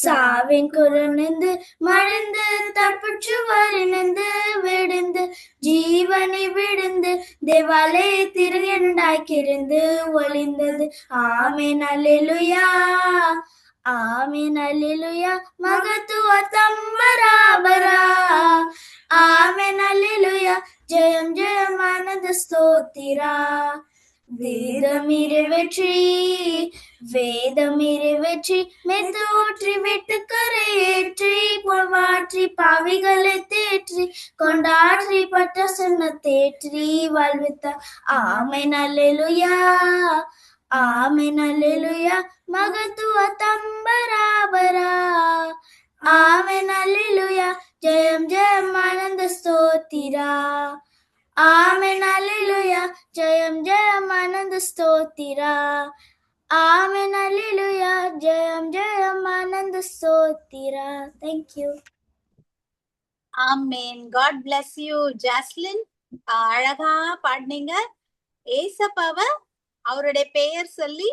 சாவின் குரணிந்து மழிந்து தப்புச்சு வரிணிந்து விடுந்து ஜீவனை விடுந்து தேவாலே திருண்டாக்கிருந்து ஒளிந்தது. ஆமென் அல்லேலூயா, ஆமென் அல்லேலூயா, மகத்துவ தம்பராபரா. ஆமென் அல்லேலூயா, ஜெயம் ஜெயம் ஆனந்த ஸ்தோத்திரா. வேதமிரு வெற்றி, வேதமிரு வெற்றி, மெத்து ஊற்றி விட்டு கரையேற்றி பொழ்வாற்றி பாவிகளை தேற்றி கொண்டாற்றி பட்ட சொன்ன தேற்றி வாழ்வித்த. ஆமென் அல்லேலூயா, ஆமென் அல்லேலூயா, மகத்துவ தம்பராபரா. ஆமென் அல்லேலூயா, ஜெயம் ஜெயம் ஆனந்த ஸ்தோத்திரா. ஆமென் அல்லேலூயா, ஜெயம் ஜெயம் ஆனந்த ஸ்தோத்திரா. ஆமென் அல்லேலூயா, ஜெயம் ஜெயம் ஆனந்த ஸ்தோத்திரா. Thank you. Amen. God bless you, Jaslyn. அழகா பாடினீங்க. ஏசப்பாவ அவருடைய பெயர் சொல்லி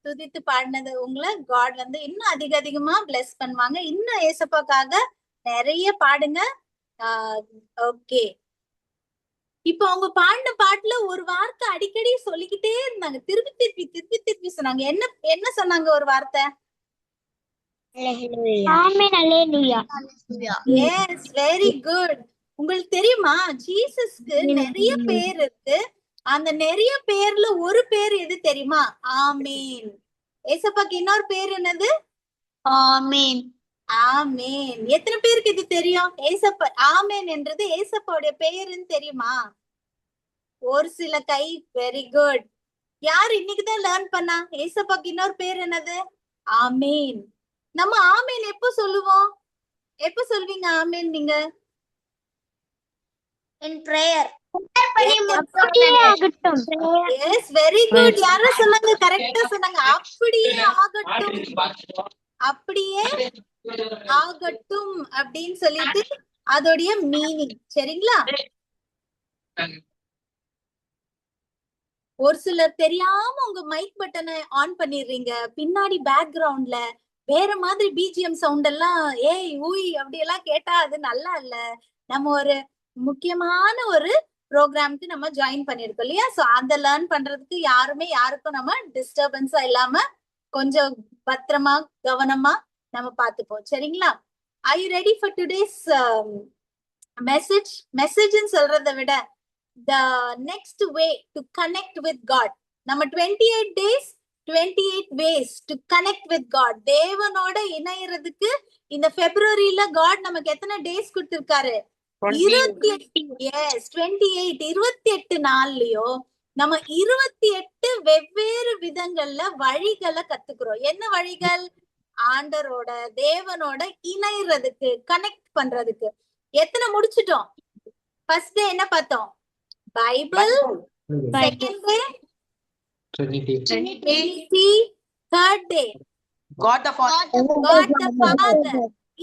துதித்து பாடினது உங்களை காட் வந்து இன்னும் அதிகமா பிளஸ் பண்ணுவாங்க. இன்னும் ஏசப்பாக்காக நிறைய பாடுங்க. ஓகே, இப்போ அவங்க பாடின பாட்டுல ஒரு வார்த்தை அடிக்கடி சொல்லிக்கிட்டே இருந்தாங்க. திருப்பி சொன்னாங்க. என்ன சொன்னாங்க? ஒரு வார்த்தை. Yes, very good. உங்களுக்கு தெரியுமா, ஜீசஸ்க்கு நிறைய பேர் இருக்கு. அந்த நிறைய பேர்ல ஒரு பேர் எது தெரியுமா? ஆமீன். ஏசப்பாக்கு இன்னொரு பேர் என்னது? ஆமீன். ஆமேன். எத்தனை பேருக்கு இது தெரியும்? ஏசப்பா ஆமேன் என்றது ஏசப்பாவுடைய பெயர்ன்னு தெரியுமா? ஒரு சில கை. Very good. யார் இன்னைக்குதான் லேர்ன் பண்ணா? ஏசப்பாக்கு இன்னொரு பேர் என்னது? ஆமேன். நம்ம ஆமேன் எப்ப சொல்லுவோம்? எப்ப சொல்வீங்க ஆமேன் நீங்க? In prayer. Yes, very good. யாரும் சொன்னாங்க? கரெக்டா சொன்னாங்க. அப்படியே ஆகட்டும், அப்படியே ஆகட்டும் அப்படின்னு சொல்லிட்டு அதோடைய மீனிங். சரிங்களா? ஒரு சிலர் தெரியாம உங்க மைக் பட்டனை ஆன் பண்ணிடுறீங்க. பின்னாடி பேக்ரவுண்ட்ல வேற மாதிரி பிஜிஎம் சவுண்ட் எல்லாம் ஏய் ஊய் அப்படி எல்லாம் கேட்டா அது நல்லா இல்ல. நம்ம ஒரு முக்கியமான ஒரு ப்ரோக்ராம்க்கு நம்ம ஜாயின் பண்ணிருக்கோம் இல்லையா? சோ அந்த லேர்ன் பண்றதுக்கு யாருக்கும் நம்ம டிஸ்டர்பன்ஸா இல்லாம கொஞ்சம் பத்திரமா கவனமா நம்ம பாத்துப்போம். சரிங்களா? Are you ready for today's message? மெசேஜ்னு சொல்றதை விட the next way to connect with God. நம்ம 28 days 28 ways to connect with God. தேவனோட இணையறதுக்கு இந்த பிப்ரவரியில God நமக்கு எத்தனை டேஸ் கொடுத்திருக்காரு? 28. எஸ், 28. 28 நாள்லயோ நம்ம 28 வெவ்வேறு விதங்கள்ல வழிகளை கத்துக்கிறோம். என்ன வழிகள்? ஆண்டரோட தேவனோட இணையறதுக்கு, கனெக்ட் பண்றதுக்கு. எத்தனை முடிச்சிட்டோம்? ஃபர்ஸ்ட் டே என்ன பார்த்தோம்? Bible. Second day Trinity. Third day God the Father. God the Father.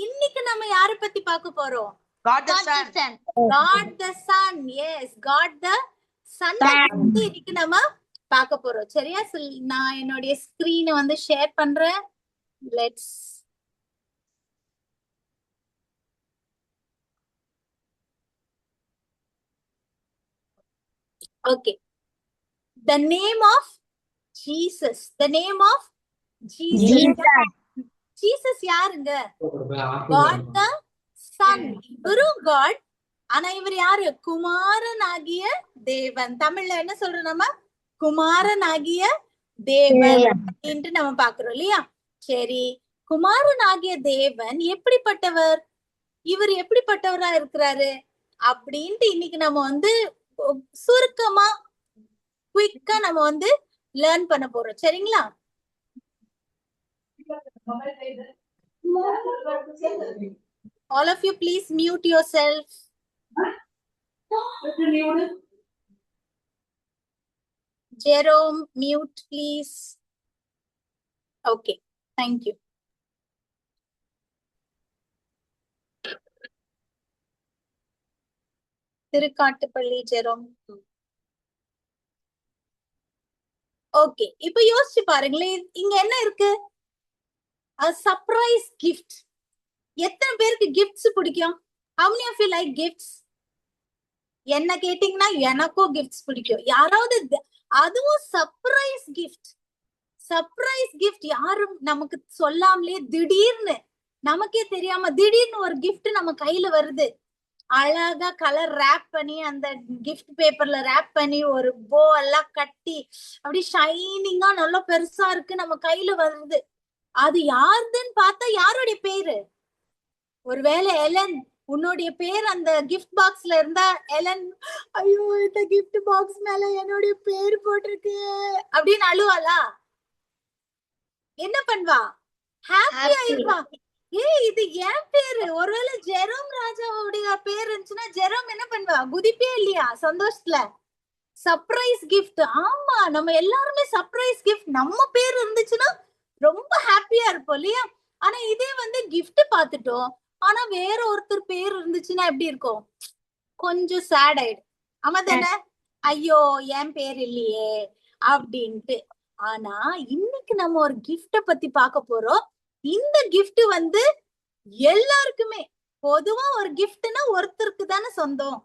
இன்னைக்கு நம்ம யாரை பத்தி பார்க்க போறோம்? God the Son. God the Son. Yes, God the Son பத்தி இன்னைக்கு நம்ம பார்க்க போறோம். சரியா? நான் என்னுடைய ஸ்கிரீனை வந்து ஷேர் பண்றேன். Let's okay. The name of Jesus. The name of Jesus. Jesus யாருங்க? God the Son. Guru God. ஆனா இவர் யாரு? குமாரனாகிய தேவன். தமிழ்ல என்ன சொல்றோம் நம்ம? குமாரனாகிய தேவன் என்று நம்ம பாக்குறோம் இல்லையா? சரி, குமாரனாகிய தேவன் எப்படிப்பட்டவர்? இவர் எப்படிப்பட்டவரா இருக்கிறாரு அப்படின்ட்டு இன்னைக்கு நம்ம வந்து சுருக்கமா குயிக்கா நம்ம வந்து லேர்ன் பண்ண போறோம். சரிங்களா? All of you please mute yourself. Jerome, mute please. Okay, thank you. Thirukattupalli Jerome. Okay, இப்ப யோசிச்சு பாருங்களேன், இங்க என்ன இருக்கு? Surprise gift. எத்தனை பேருக்கு கிஃப்ட்ஸ் பிடிக்கும்? How many of you like gifts? என்ன கேட்டீங்கன்னா எனக்கும் கிஃப்ட்ஸ் பிடிக்கும். யாராவது அதுவும் சர்ப்ரைஸ் கிஃப்ட். சர்ப்ரைஸ் கிஃப்ட் யாரும் நமக்கு சொல்லாமலே திடீர்னு நமக்கே தெரியாம திடீர்னு ஒரு கிஃப்ட் நம்ம கையில வருது. அழகா கலர் ரேப் பண்ணி அந்த கிஃப்ட் பேப்பர்ல ரேப் பண்ணி ஒரு போ எல்லாம் கட்டி அப்படி ஷைனிங்கா நல்லா பெருசா இருக்கு, நம்ம கையில வருது. அது யாருதுன்னு பார்த்தா யாருடைய பேரு? ஒருவேளை எலன், உன்னுடைய பேர் அந்த கிஃப்ட் பாக்ஸ்ல இருந்தா எலன், ஐயோ இந்த கிஃப்ட் பாக்ஸ் மேல என்னுடைய பேர் போட்டிருக்கு அப்படின்னு அழுவாளா? என்ன பண்ணுவா? ஹாப்பி ஆயிருவா. ஏய் இது என் பேரு. ஒருவேளை ஜெரோம் ராஜாவுடைய பேர் இருந்துச்சுன்னா ஜெரோம் என்ன பண்ணுவா? குதிப்பே இல்லையா சந்தோஷத்துல? Surprise gift. ஆமா, நம்ம எல்லாருமே சர்ப்ரைஸ் கிஃப்ட் நம்ம பேர் இருந்துச்சுன்னா ரொம்ப ஹாப்பியா இருப்போம் இல்லையா? ஆனா இதே கிஃப்ட் பாத்துட்டோம், ஆனா வேற ஒருத்தர் பேர் இருந்துச்சுன்னா எப்படி இருக்கும்? கொஞ்சம் சேட் ஆயிடும். ஆமா தானே? ஐயோ என் பேர் இல்லையே அப்படின்ட்டு. ஆனா இன்னைக்கு நம்ம ஒரு கிஃப்ட பத்தி பார்க்க போறோம். இந்த கிஃப்ட் எல்லாருக்குமே பொதுவா ஒரு கிஃப்ட்னா ஒருத்தருக்கு தானே சொந்தம்.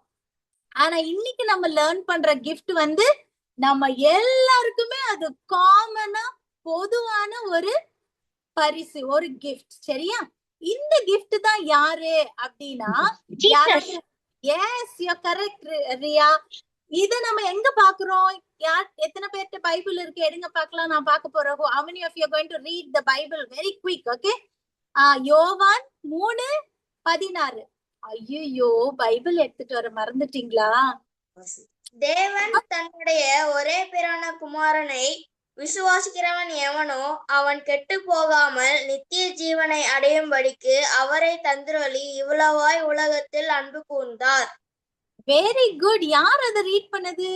ஆனா இன்னைக்கு நம்ம லேர்ன் பண்ற கிஃப்ட் நம்ம எல்லாருக்குமே அது காமனா பொதுவான ஒரு பரிசு, ஒரு கிஃப்ட். சரியா? இந்த கிஃப்ட் தான் யாரு அப்படின்னா எஸ் யூ கரெக்ட் ரியா. இத நம்ம எங்க பாக்குறோம்? யார் எத்தனை பேர்ட்ட பைபிள் இருக்கு? எடுங்க பார்க்கலாம். நான் பார்க்க போறேன். how many of you are going to read the Bible very quick? Okay, யோவான் 3:16. ஐயோ பைபிள் எடுத்துட்டு வர மறந்துட்டீங்களா? தேவன் தன்னுடைய ஒரே பேரான குமாரனை விசுவாசிக்கிறவன் எவனோ அவன் கெட்டு போகாமல் நித்திய ஜீவனை அடையும்படிக்கு அவரை தந்திரொளி இவ்வளவாய் உலகத்தில் அன்பு கூர்ந்தார். Very good. யார் அதை ரீட் பண்ணது?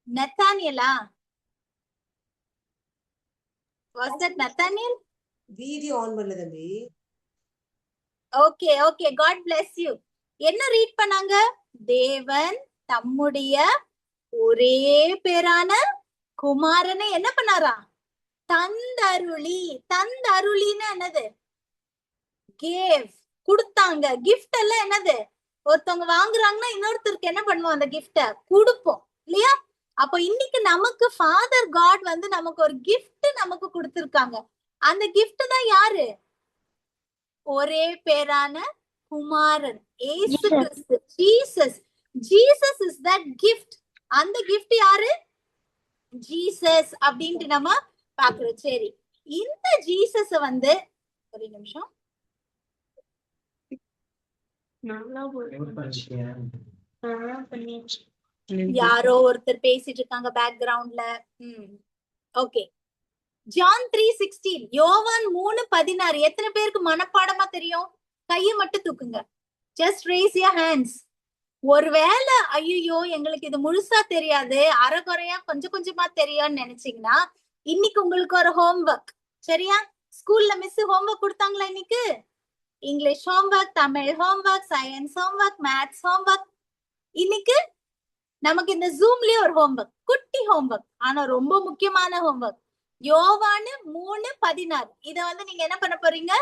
நத்தானியலா? was that Nathaniel? Video on பண்ணல தம்பி. Okay okay, God bless you. என்ன ரீட் பண்ணாங்க? தேவன் தம்முடைய ஒரே பேரான குமாரனை என்ன பண்ணாரா? தந்தருளி. தந்தருளின்னு என்னது? கேவ், கொடுத்தாங்க. கிஃப்ட் எல்லாம் என்னது? ஒருத்தவங்க வாங்குறாங்கன்னா இன்னொருத்தருக்கு என்ன பண்ணுவோம்? அந்த கிஃப்ட கொடுப்போம் இல்லையா? அப்போ இன்னைக்கு நமக்கு ஃபாதர் காட் நமக்கு ஒரு கிஃப்ட் நமக்கு கொடுத்திருக்காங்க. அந்த கிஃப்ட் தான் யாரு? ஒரே பேரான குமாரன் இயேசு கிறிஸ்து, Jesus. Jesus is that gift. அந்த கிஃப்ட் யாரு? ஜீசஸ் அப்படின்ட்டு நம்ம பாக்குறோம். சரி, இந்த ஜீசஸ் ஒரு நிமிஷம், யாரோ ஒருத்தர் பேசிட்டு இருக்காங்க பேக்ரவுண்ட்ல. ஓகே, ஜான் 3:16, யோவான் 3:16 எத்தனை பேருக்கு மனப்பாடமா தெரியும்? கையை மட்டும் தூக்குங்க. Just raise your hands. ஒருவேளை ஐயோ எங்களுக்கு இது முழுசா தெரியாது, அரைகுறையா கொஞ்சம் கொஞ்சமா தெரியும்னு நினைச்சீங்கன்னா இன்னைக்கு உங்களுக்கு ஒரு ஹோம்ஒர்க். சரியா? ஸ்கூல்ல மிஸ் ஹோம்ஒர்க் கொடுத்தாங்களா இன்னைக்கு? English homework, Tamil homework, science homework, maths homework. இன்னைக்கு நமக்கு இந்த ஜூம்லயே ஒரு ஹோம்ஒர்க், குட்டி ஹோம்ஒர்க், ஆனா ரொம்ப முக்கியமான ஹோம்ஒர்க். யோவான் 3:16 இத நீங்க என்ன பண்ண போறீங்க?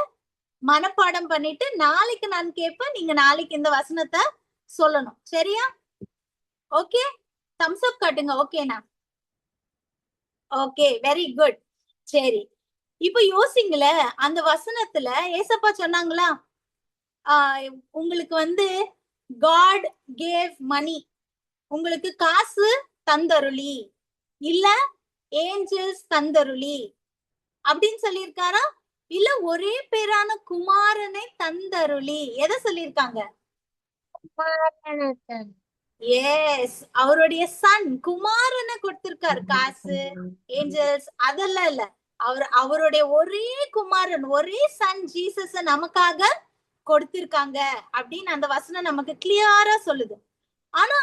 மனப்பாடம் பண்ணிட்டு நாளைக்கு நான் கேட்பேன், நீங்க நாளைக்கு இந்த வசனத்தை சொல்லணும். சரியா? ஓகே, தம்ஸ் அப் காட்டுங்க. ஓகேனா? Okay, very good. சரி, இப்ப யோசிங்கள, அந்த வசனத்துல ஏசப்பா சொன்னாங்களா உங்களுக்கு காட் கேவ் மணி, உங்களுக்கு காசு தந்தருளி, இல்ல ஏஞ்சல்ஸ் தந்தருளி அப்படின்னு சொல்லியிருக்காரா? இல்ல ஒரே பேரான குமாரனை தந்தருளி? எதை சொல்லியிருக்காங்க? எஸ், அவருடைய சன் குமாரனை கொடுத்திருக்காரு. காசு, ஏஞ்சல்ஸ் அதெல்லாம் இல்ல. அவருடைய ஒரே குமாரன், ஒரே சன் ஜீசஸ நமக்காக கொடுத்திருக்காங்க அப்படின்னு அந்த வசனம் நமக்கு கிளியரா சொல்லுது. ஆனா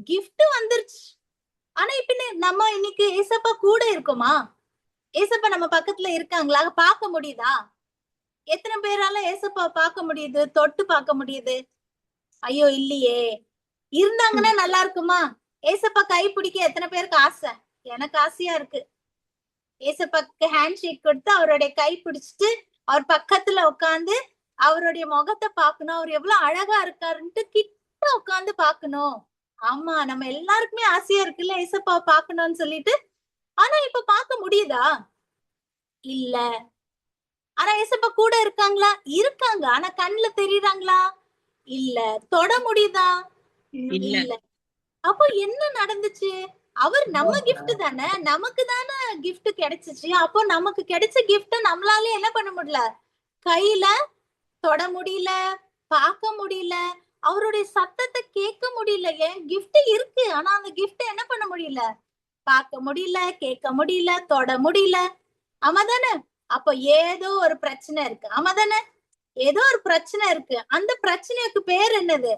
கிஃப்ட் வந்துருச்சு. ஆனா இப்ப நம்ம இன்னைக்கு ஏசப்பா கூட இருக்குமா? ஏசப்பா நம்ம பக்கத்துல இருக்காங்களா? பார்க்க முடியுதா? எத்தனை பேரால ஏசப்பா பார்க்க முடியுது, தொட்டு பார்க்க முடியுது? ஐயோ இல்லையே. இருந்தாங்கன்னா நல்லா இருக்குமா? ஏசப்பா கை பிடிக்க எத்தனை பேருக்கு ஆசை? எனக்கு ஆசையா இருக்கு. ஏசப்பாக்கு ஹேண்ட் ஷேக் கொடுத்து அவருடைய கை பிடிச்சிட்டு அவர் பக்கத்துல உட்காந்து அவருடைய முகத்தை பார்க்கணும். அவர் எவ்வளவு அழகா இருக்காருன்ட்டு கிட்ட உட்காந்து பார்க்கணும். ஆமா, நம்ம எல்லாருக்குமே ஆசையா இருக்குல்ல ஏசப்பாவை பார்க்கணும்னு சொல்லிட்டு. ஆனா இப்ப பார்க்க முடியுதா? இல்ல. ஆனா ஏசப்பா கூட இருக்காங்களா? இருக்காங்க. ஆனா கண்ணுல தெரியுறாங்களா? இல்ல. தொட முடியுதா? இல்ல. அப்போ என்ன நடந்துச்சு? அவர் நம்ம gift தானே, நமக்கு தானே gift கிடைச்சிச்சு. அப்போ நமக்கு கிடைச்ச gift நம்மளால என்ன பண்ண முடியல? கையில தொட முடியல, பார்க்க முடியல, அவருடைய சத்தத்தை கேட்க முடியல. ஏன் gift இருக்கு, ஆனா அந்த gift என்ன பண்ண முடியல? பார்க்க முடியல, கேட்க முடியல, தொட முடியல. ஆமாதானே? அப்ப ஏதோ ஒரு பிரச்சனை இருக்கு. ஆமாதானே? ஏதோ ஒரு பிரச்சனை இருக்கு. அந்த பிரச்சனைக்கு பேர் என்னது?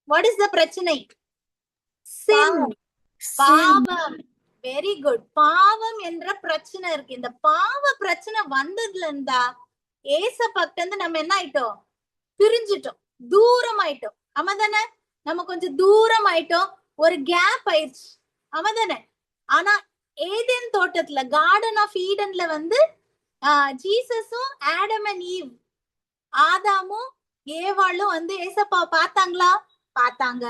வாட் இஸ் த பிரச்சனை? Sin. பாவம். Very good. பாவம் என்ற பிரச்சனை இருக்கு. இந்த பாவ பிரச்சனை வந்ததுல இருந்தா ஏசப்பாட்ட இருந்து நம்ம என்ன ஆயிட்டோம்? பிரிஞ்சிட்டோம், தூரம் ஆயிட்டோம். ஆமாதானே? நம்ம கொஞ்சம் தூரம் ஆயிட்டோம், ஒரு கேப் ஆயிடுச்சு. ஆமாதானே? ஆனா ஏதேன் தோட்டத்துல, கார்டன் ஆஃப் ஈடன்ல வந்து ஜீசஸும் ஆடம் அண்ட் ஈவ், ஆதாமும் ஏவாளும் வந்து ஏசப்பா பார்த்தாங்களா? பார்த்தாங்க.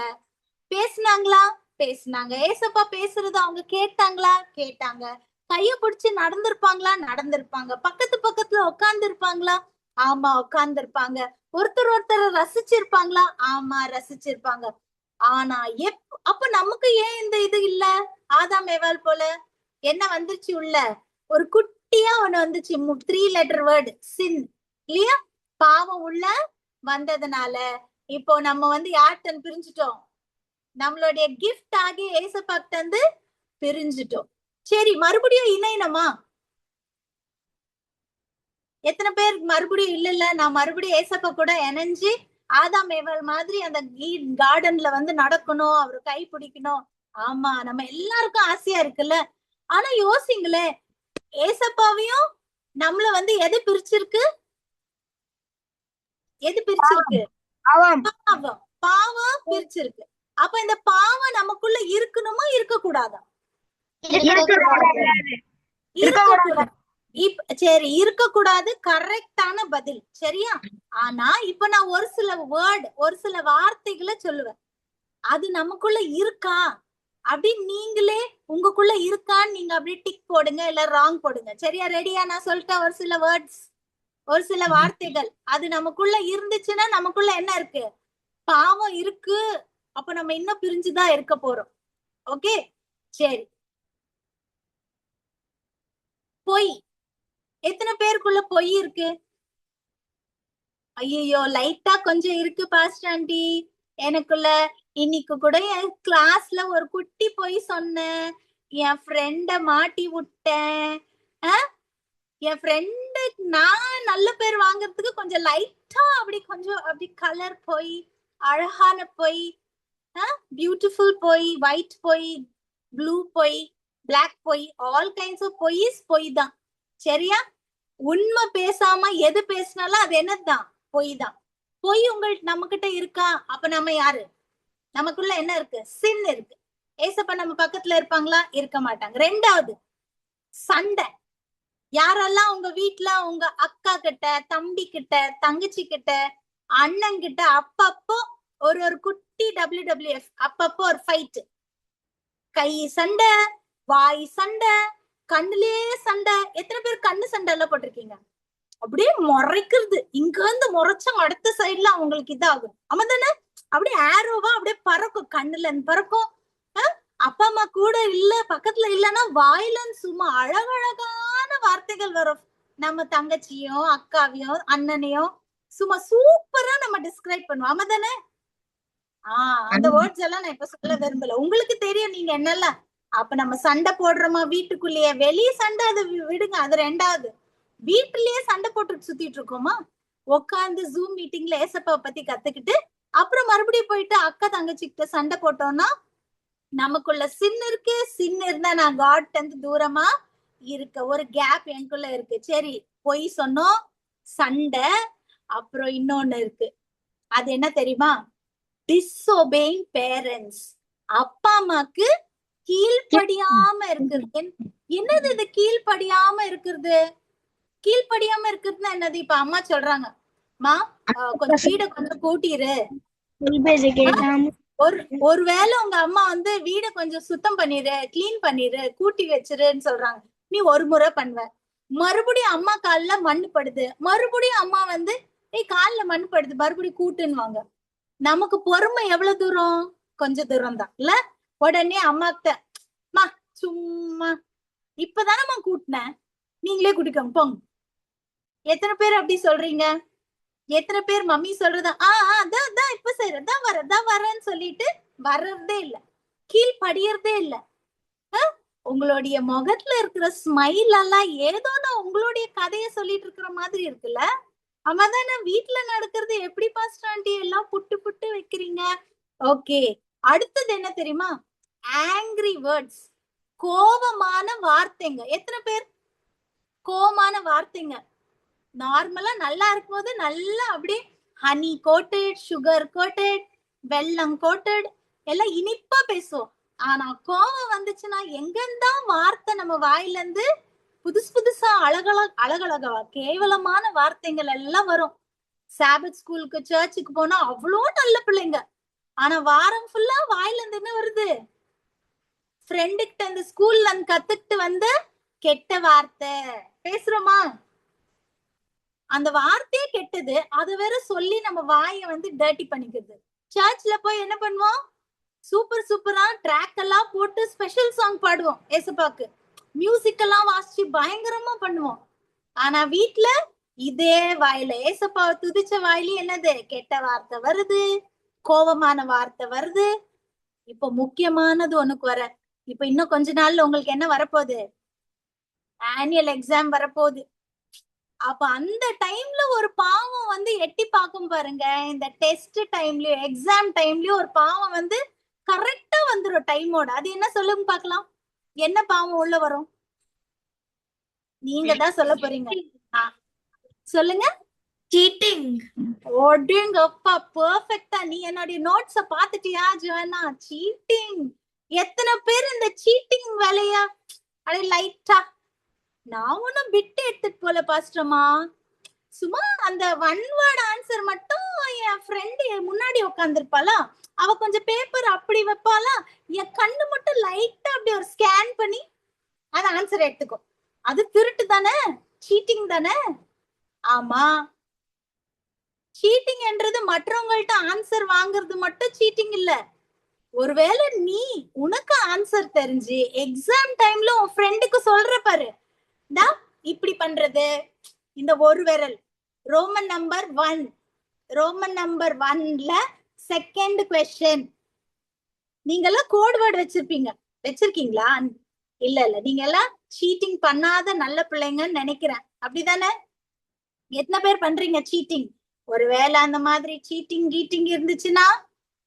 பேசினாங்களா? பேசினாங்க. ஏசப்பா பேசுறது அவங்க கேட்டாங்களா? கேட்டாங்க. கைய பிடிச்சு நடந்திருப்பாங்களா? நடந்திருப்பாங்க. பக்கத்து பக்கத்துல உட்கார்ந்து இருப்பாங்களா? ஆமா, உட்கார்ந்து இருப்பாங்க. ஒருத்தர் ஒருத்தர் ரசிச்சிருப்பாங்களா? ஆமா, ரசிச்சிருப்பாங்க. ஆனா அப்ப நமக்கு ஏன் இந்த இது இல்ல? ஆதாம் ஏவாள் போல என்ன வந்துருச்சு உள்ள? ஒரு குட்டியா ஒண்ணு வந்துச்சு. 3 லெட்டர் வேர்டு, சின். இல்லையா? பாவம் உள்ள வந்ததுனால இப்போ நம்ம வந்து யார்கிட்ட பிரிஞ்சுட்டோம்? நம்மளுடைய கிஃப்ட் ஆகி ஏசப்பாட்ட இருந்து பிரிஞ்சுட்டோம். சரி, மறுபடியும் இணையணுமா? எத்தனை பேர் மறுபடியும் இல்ல நான் மறுபடியும் ஏசப்பா கூட இணைஞ்சு ஆதாம் ஏவாள் மாதிரி அந்த கார்டன்ல வந்து நடக்கணும், அவரு கை பிடிக்கணும்? ஆமா, நம்ம எல்லாருக்கும் ஆசையா இருக்குல்ல. ஆனா யோசிங்களே, ஏசப்பாவையும் நம்மள வந்து எது பிரிச்சிருக்கு? எது பிரிச்சிருக்கு? பாவம். பாவம் பிரிச்சிருக்கு. அப்ப இந்த பாவம் நமக்குள்ள இருக்கணுமா, இருக்க கூடாதா? இருக்கக்கூடாது. சரி, இருக்க கூடாது. கரெக்டான பதில். சரியா? ஆனா இப்ப நான் ஒரு சில வேர்ட், ஒரு சில வார்த்தைகளை சொல்லுவேன். அது நமக்குள்ள இருக்கா அப்படின்னு நீங்களே உங்களுக்குள்ள இருக்கான்னு நீங்க அப்படியே டிக் போடுங்க, இல்ல ராங் போடுங்க. சரியா? ரெடியா? நான் சொல்லிட்டேன் ஒரு சில வேர்ட்ஸ், ஒரு சில வார்த்தைகள். அது நமக்குள்ள இருந்துச்சுன்னா நமக்குள்ள என்ன இருக்கு? பாவம் இருக்கு. அப்ப நம்ம இன்னும் பிரிஞ்சுதான் இருக்க போறோம். ஓகே, சரி. பொய். எத்தனை பேருக்குள்ள பொய் இருக்கு? ஐயோ, லைட்டா கொஞ்சம் இருக்கு பாஸ்டர் ஆண்டி எனக்குள்ள. இன்னைக்கு கூட என் கிளாஸ்ல ஒரு குட்டி பொய் சொன்னேன், என் ஃப்ரெண்ட மாட்டி விட்டேன். என் ஃப்ரெண்டு நான் நல்ல பேர் வாங்குறதுக்கு கொஞ்சம் லைட்டா கொஞ்சம் அப்படி கலர் பொய், அழகான பொய், பியூட்டிஃபுல் பொய், ஒயிட் பொய், ப்ளூ பொய், பிளாக் பொய், ஆல் கைண்ட்ஸ் ஆஃப் பொய் தான். சரியா? உண்மை பேசாம எது பேசினாலும் அது என்னதுதான்? பொய் தான். பொய் நம்ம கிட்ட இருக்கா? அப்ப நம்ம யாரு? நமக்குள்ள என்ன இருக்கு? சின் இருக்கு. ஏசப்பா நம்ம பக்கத்துல இருப்பாங்களா? இருக்க மாட்டாங்க. ரெண்டாவது, சண்டை. யாரெல்லாம் உங்க வீட்டுல உங்க அக்கா கிட்ட, தம்பி கிட்ட, தங்கச்சி கிட்ட, அண்ணன் கிட்ட அப்பப்போ ஒரு குட்டி WWF, அப்பப்போ ஒரு ஃபைட், கை சண்டை, வாய் சண்டை, கண்ணுலயே சண்டை. எத்தனை பேர் கண்ணு சண்டை எல்லாம் போட்டிருக்கீங்க? அப்படியே முறைக்கிறது, இங்க இருந்து முறைச்சா அடுத்த சைட்ல அவங்களுக்கு இதாகும். ஆமாதானே? அப்படியே ஆரோவா அப்படியே பறக்கும், கண்ணுல இருந்து பறக்கும். அப்பா அம்மா கூட இல்ல, பக்கத்துல இல்லன்னா வாயில சும்மா அழகழகான வார்த்தைகள் வரும். நம்ம தங்கச்சியும் அக்காவையும் அண்ணனையும் சும்மா சூப்பரா நம்ம டிஸ்கிரைப் பண்ணுவோம். ஆமாதானே? அந்த வேர்ட்ஸ் எல்லாம் நான் இப்ப சொல்ல விரும்பல, உங்களுக்கு தெரியும் நீங்க என்னெல்லாம். அப்ப நம்ம சண்டை போடுறோமா வீட்டுக்குள்ளேயே? வெளியே சண்டை அது விடுங்க, அது ரெண்டாவது. வீட்டுலயே சண்டை போட்டு சுத்திட்டு இருக்கோமா? உட்காந்து ஜூம் மீட்டிங்ல ஏசப்பா பத்தி கத்துக்கிட்டு அப்புறம் மறுபடியும் போயிட்டு அக்கா தங்கச்சி கிட்ட சண்டை போட்டோம்னா நமக்குள்ள சின் இருக்கு. சின் இருந்தா நான் காட் இருந்து தூரமா இருக்க, ஒரு கேப் எனக்குள்ள இருக்கு. சரி, பொய் சொன்னோம், சண்டை, அப்புறம் இன்னொன்னு இருக்கு. அது என்ன தெரியுமா? டிஸ்ஒபேயிங் பேரண்ட்ஸ். அப்பா அம்மாக்கு கீழ்ப்படியாம இருக்கிறது. என்னது இது கீழ்ப்படியாம இருக்கிறது? கீழ்ப்படியாம இருக்கிறதுனா என்னது? இப்ப அம்மா சொல்றாங்க, மா கொஞ்சம் வீட கொஞ்சம் கூட்டிரு. ஒருவேளை உங்க அம்மா வந்து வீட கொஞ்சம் சுத்தம் பண்ணிரு, கிளீன் பண்ணிரு, கூட்டி வச்சிருன்னு சொல்றாங்க. நீ ஒரு முறை பண்ணுவ, மறுபடியும் அம்மா கால்ல மண்ணு படுது, மறுபடியும் அம்மா வந்து கால்ல மண்ணு படுது, மறுபடியும் கூட்டுன்னுவாங்க. நமக்கு பொறுமை எவ்வளவு தூரம்? கொஞ்ச தூரம் தான் இல்ல. உடனே அம்மா கிட்ட, மா சும்மா இப்பதானம்மா கூட்டினேன், நீங்களே குடிக்கோங்க போங்க. எத்தனை பேர் அப்படி சொல்றீங்க? எத்தனை பேர் மம்மி சொல்றதா அதான் இப்ப செய்யறேன், தான் வரேன்னு சொல்லிட்டு வர்றதே இல்ல, கீழ்படியறதே இல்ல. உங்களுடைய முகத்துல இருக்கிற ஸ்மைல் எல்லாம் ஏதோ நான் உங்களுடைய கதைய சொல்லிட்டு இருக்கிற மாதிரி இருக்குல்ல. அம்மாதானே வீட்டுல நடக்கிறது எப்படி பாஸ்டர் ஆண்டி எல்லாம் புட்டு புட்டு வைக்கிறீங்க? ஓகே, அடுத்தது என்ன தெரியுமா? ஆங்கிரி வேர்ட்ஸ், கோபமான வார்த்தைங்க. எத்தனை பேர் கோபமான வார்த்தைங்க நார்மலா நல்லா இருக்கும்போது நல்லா அப்படியே ஹனி கோட்டட், சுகர் கோட்டட், வெல்லம் கோட்டட் எல்லாம் இனிப்பா பேசுவோம். ஆனா கோபம் வந்துச்சுன்னா எங்கந்தான் வார்த்தை நம்ம வாயில இருந்து புதுசு புதுசா அழகழகா கேவலமான வார்த்தைகள் எல்லாம் வரும். சாபத் ஸ்கூலுக்கு சர்ச்சுக்கு போனா அவ்வளோ நல்ல பிள்ளைங்க, ஆனா வாரம் ஃபுல்லா வாயில இருந்து என்ன வருது? ஃப்ரெண்டு கிட்ட இந்த ஸ்கூல்ல இருந்து கத்துக்கிட்டு வந்து கெட்ட வார்த்தை பேசுறோமா? அந்த வார்த்தையே கெட்டது, அது வேற சொல்லி நம்ம வாயை வந்து டர்ட்டி பண்ணிக்கிறது. சர்ச்ல போய் என்ன பண்ணுவோம்? சூப்பர் சூப்பரா ட்ராக் எல்லாம் போட்டு ஸ்பெஷல் சாங் பாடுவோம், ஏசப்பாக்கு மியூசிக் எல்லாம் வாசிச்சு பயங்கரமா பண்ணுவோம். ஆனா வீட்டுல இதே வாயில ஏசப்பாவை துதிச்ச வாயில என்னது? கெட்ட வார்த்தை வருது, கோபமான வார்த்தை வருது. இப்ப முக்கியமானது ஒண்ணுக்கு வர, இப்ப இன்னும் கொஞ்ச நாள்ல உங்களுக்கு என்ன வரப்போகுது? ஆனுவல் எக்ஸாம் வரப்போகுது. அப்ப அந்த டைம்ல ஒரு பாவம் வந்து எட்டி பார்க்கும் பாருங்க. இந்த டெஸ்ட் டைம்லயும் எக்ஸாம் டைம்லயும் ஒரு பாவம் வந்து கரெக்டா வந்துரும் டைமோட. அது என்ன சொல்லுங்க பாக்கலாம்? என்ன பாவம் உள்ள வரும்? நீங்க தான் சொல்ல போறீங்க. சொல்லுங்க. சீட்டிங். ஓடிங்கப்பா, பெர்ஃபெக்ட்டா. நீ என்னுடைய நோட்ஸ பாத்துட்டியா ஜோனா? சீட்டிங். எத்தனை பேர் இந்த சீட்டிங் வேலையா அப்படியே லைட்டா, நான் ஒன்னும் பிட்டு எடுத்துட்டு போல பாஸ்டர்மா, சும்மா அந்த ஒன் வேர்ட் ஆன்சர் மட்டும் என் ஃப்ரெண்டு முன்னாடி உட்காந்துருப்பாளா, அவ கொஞ்சம் பேப்பர் அப்படி வைப்பாளா, என் கண்ணு மட்டும் லைட்டா அப்படி ஒரு ஸ்கேன் பண்ணி அந்த ஆன்சர் எடுத்துக்கோ. அது திருட்டு தானே? சீட்டிங் தானே? ஆமா, சீட்டிங் என்றது மற்றவங்கள்ட்ட ஆன்சர் வாங்குறது மட்டும் சீட்டிங் இல்ல. ஒருவேளை நீ உனக்கு ஆன்சர் தெரிஞ்சு எக்ஸாம் டைம்ல உன் ஃப்ரெண்டுக்கு சொல்ற பாரு, இப்படி பண்றது. இந்த ஒரு விரல் ரோமன் நம்பர் 1, ரோமன் நம்பர் 1ல செகண்ட் क्वेश्चन. நீங்க எல்லாம் கோட் வேர்ட் வச்சிருக்கீங்களா? இல்ல நீங்க எல்லாம் சீட்டிங் பண்ணாத நல்ல பிள்ளைங்கன்னு நினைக்கிறேன், அப்படிதானே? எத்தனை பேர் பண்றீங்க சீட்டிங்? ஒருவேளை அந்த மாதிரி சீட்டிங் இருந்துச்சுன்னா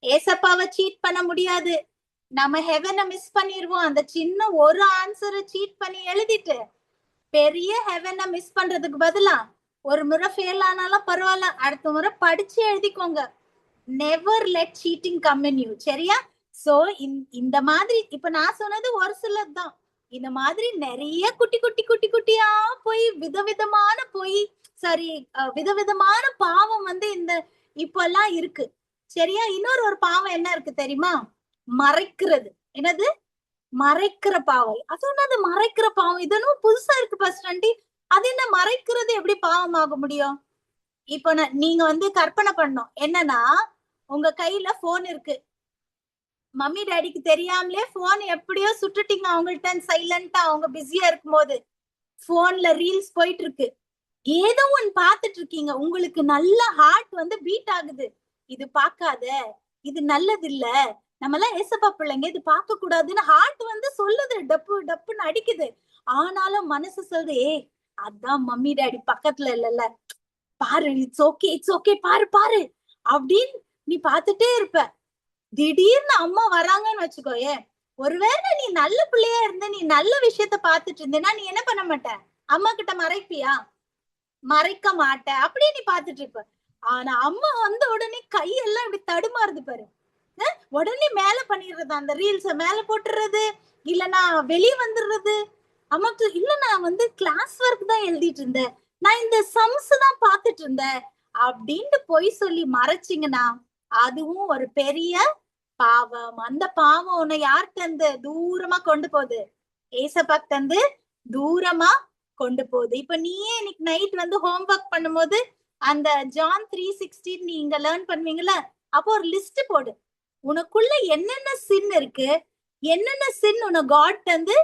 ஏசப்பாவை சீட் பண்ண முடியாது, நம்ம ஹெவனை மிஸ் பண்ணிடுவோம். அந்த சின்ன ஒரு ஆன்சரை சீட் பண்ணி எழுதிட்டு பெரிய ஹெவனை மிஸ் பண்றதுக்கு பதிலா ஒரு முறை ஃபெயில் ஆனாலும் பரவாயில்ல, அடுத்த முறை படிச்சு எழுதிக்கோங்க. Never let cheating come in you. சரியா? சோ இந்த மாதிரி இப்ப நான் சொன்னது ஒரு சிலர் தான். இந்த மாதிரி நிறைய குட்டியா போய் விதவிதமான பாவம் வந்து இந்த இப்பெல்லாம் இருக்கு. சரியா? இன்னொரு பாவம் என்ன இருக்கு தெரியுமா? மறைக்கிறது. என்னது? மறைக்கிற பாவம். அது என்னது மறைக்கிற பாவம்? இதனும் புதுசா இருக்கு பாஸ்டர் ஆண்டி. அது என்ன மறைக்கிறது எப்படி பாவம் ஆக முடியும்? இப்ப நீங்க வந்து கற்பனை பண்ணணும். என்னன்னா, உங்க கையில போன் இருக்கு, மம்மி டாடிக்கு தெரியாமலே போன் எப்படியோ சுட்டுட்டீங்க அவங்கள்ட்ட சைலண்டா, அவங்க பிஸியா இருக்கும் போது போன்ல ரீல்ஸ் போயிட்டு இருக்கு, ஏதோ ஒன்னு பாத்துட்டு இருக்கீங்க, உங்களுக்கு நல்ல ஹார்ட் வந்து பீட் ஆகுது. இது பார்க்காத, இது நல்லது இல்ல, நம்ம எல்லாம் ஏசப்பா பிள்ளைங்க, இது பார்க்க கூடாதுன்னு ஹார்ட் வந்து சொல்லுது, டப்புன்னு அடிக்குது. ஆனாலும் மனசு சொல்லுது, அதான் மம்மி டாடி பக்கத்துல இல்லல்ல, பாரு, இட்ஸ் ஓகே பாரு அப்படின்னு நீ பாத்துட்டே இருப்ப. திடீர்னு அம்மா வராங்கன்னு வச்சுக்கோயே, ஒருவேளை நீ நல்ல பிள்ளையா இருந்த, நீ நல்ல விஷயத்த பாத்துட்டு இருந்தேன்னா நீ என்ன பண்ண மாட்ட? அம்மா கிட்ட மறைப்பியா? மறைக்க மாட்ட, அப்படியே நீ பாத்துட்டு இருப்ப. ஆனா அம்மா வந்த உடனே கையெல்லாம் இப்படி தடுமாறுது பாரு. உடனே மேல பண்ணிடுறது, அந்த ரீல்ஸ மேல போட்டுறது, இல்லனா வெளிய வந்துடுறது. அம்மாக்கு இல்ல நான் வந்து கிளாஸ் ஒர்க் தான் எழுதிட்டு இருந்தேன், நான் இந்த சம்ஸ் தான் பாத்துட்டு இருந்தேன் அப்படின்னு பொய் சொல்லி மறைச்சிங்கன்னா அதுவும் ஒரு பெரிய பாவம். அந்த பாவம் உன்னை யார்கிட்ட இருந்து தூரமா கொண்டு போகுது? ஏசப்பாக்கு தந்து தூரமா கொண்டு போகுது. இப்ப நீயே இன்னைக்கு நைட் வந்து ஹோம்ஒர்க் பண்ணும்போது அந்த ஜான் 3:16 நீங்க லேர்ன் பண்ணுவீங்கல்ல, அப்போ ஒரு லிஸ்ட் போடு. உனக்குள்ள என்னென்ன சின் இருக்கு, என்னென்ன சின் உன காட் தந்து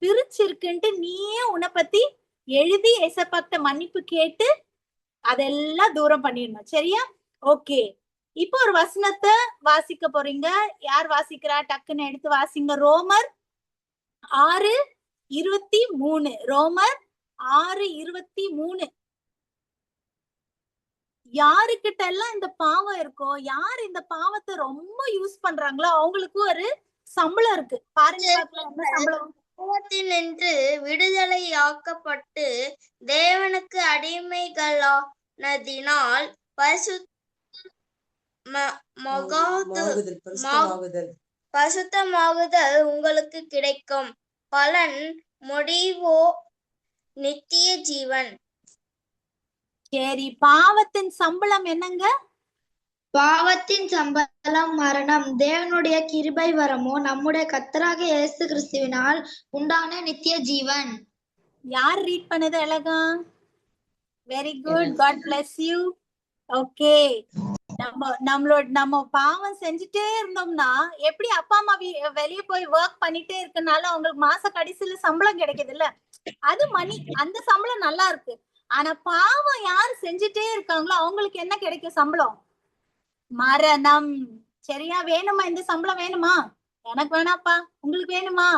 பிரிச்சிருக்குன்ட்டு நீயே உன்னை பத்தி எழுதி ஏசப்பாக்கிட்ட மன்னிப்பு கேட்டு அதெல்லாம் தூரம் பண்ணிடணும். சரியா? ஓகே, இப்போ ஒரு வசனத்தை வாசிக்க போறீங்க. யார் வாசிக்கிறா? டக்குன்னு எடுத்து வாசிங்க. ரோமர் 6:23. ரோமர் 6:23. யாருக்கிட்ட எல்லாம் இந்த பாவம் இருக்கோ, யார் இந்த பாவத்தை ரொம்ப யூஸ் பண்றாங்களோ அவங்களுக்கு ஒரு சம்பளம் இருக்கு. பாருங்க பார்க்கலாம், என்ன சம்பளம்? பாவத்தினின்று விடுதலையாக்கப்பட்டு தேவனுக்கு அடிமைகளானதினால் பரிசுத்தமாகுதல் உங்களுக்கு கிடைக்கும். பலன் முடிவோ நித்திய ஜீவன். சரி, பாவத்தின் சம்பளம் என்னங்க? பாவத்தின் சம்பளம் மரணம். தேவனுடைய கிருபை வரமோ நம்முடைய கர்த்தராகிய இயேசு கிறிஸ்துவினால் உண்டான நித்திய ஜீவன். யார் ரீட் பண்ணது அழகா? Very good, God bless you. Okay, நம்ம பாவம் செஞ்சுட்டே இருந்தோம்னா எப்படி அப்பா அம்மா வெளியே போய் ஒர்க் பண்ணிட்டே இருக்கனால அவங்களுக்கு மாச கடைசியில சம்பளம் கிடைக்குது இல்ல, அது மணி, அந்த சம்பளம் நல்லா இருக்கு. ஆனா பாவம் யார் செஞ்சுட்டே இருக்காங்களோ அவங்களுக்கு என்ன கிடைக்கும்? சம்பளம் மரணம். சரியா? வேணுமா இந்த சம்பளம்? வேணுமா? எனக்கு வேணாப்பா. உங்களுக்கு வேணுமா?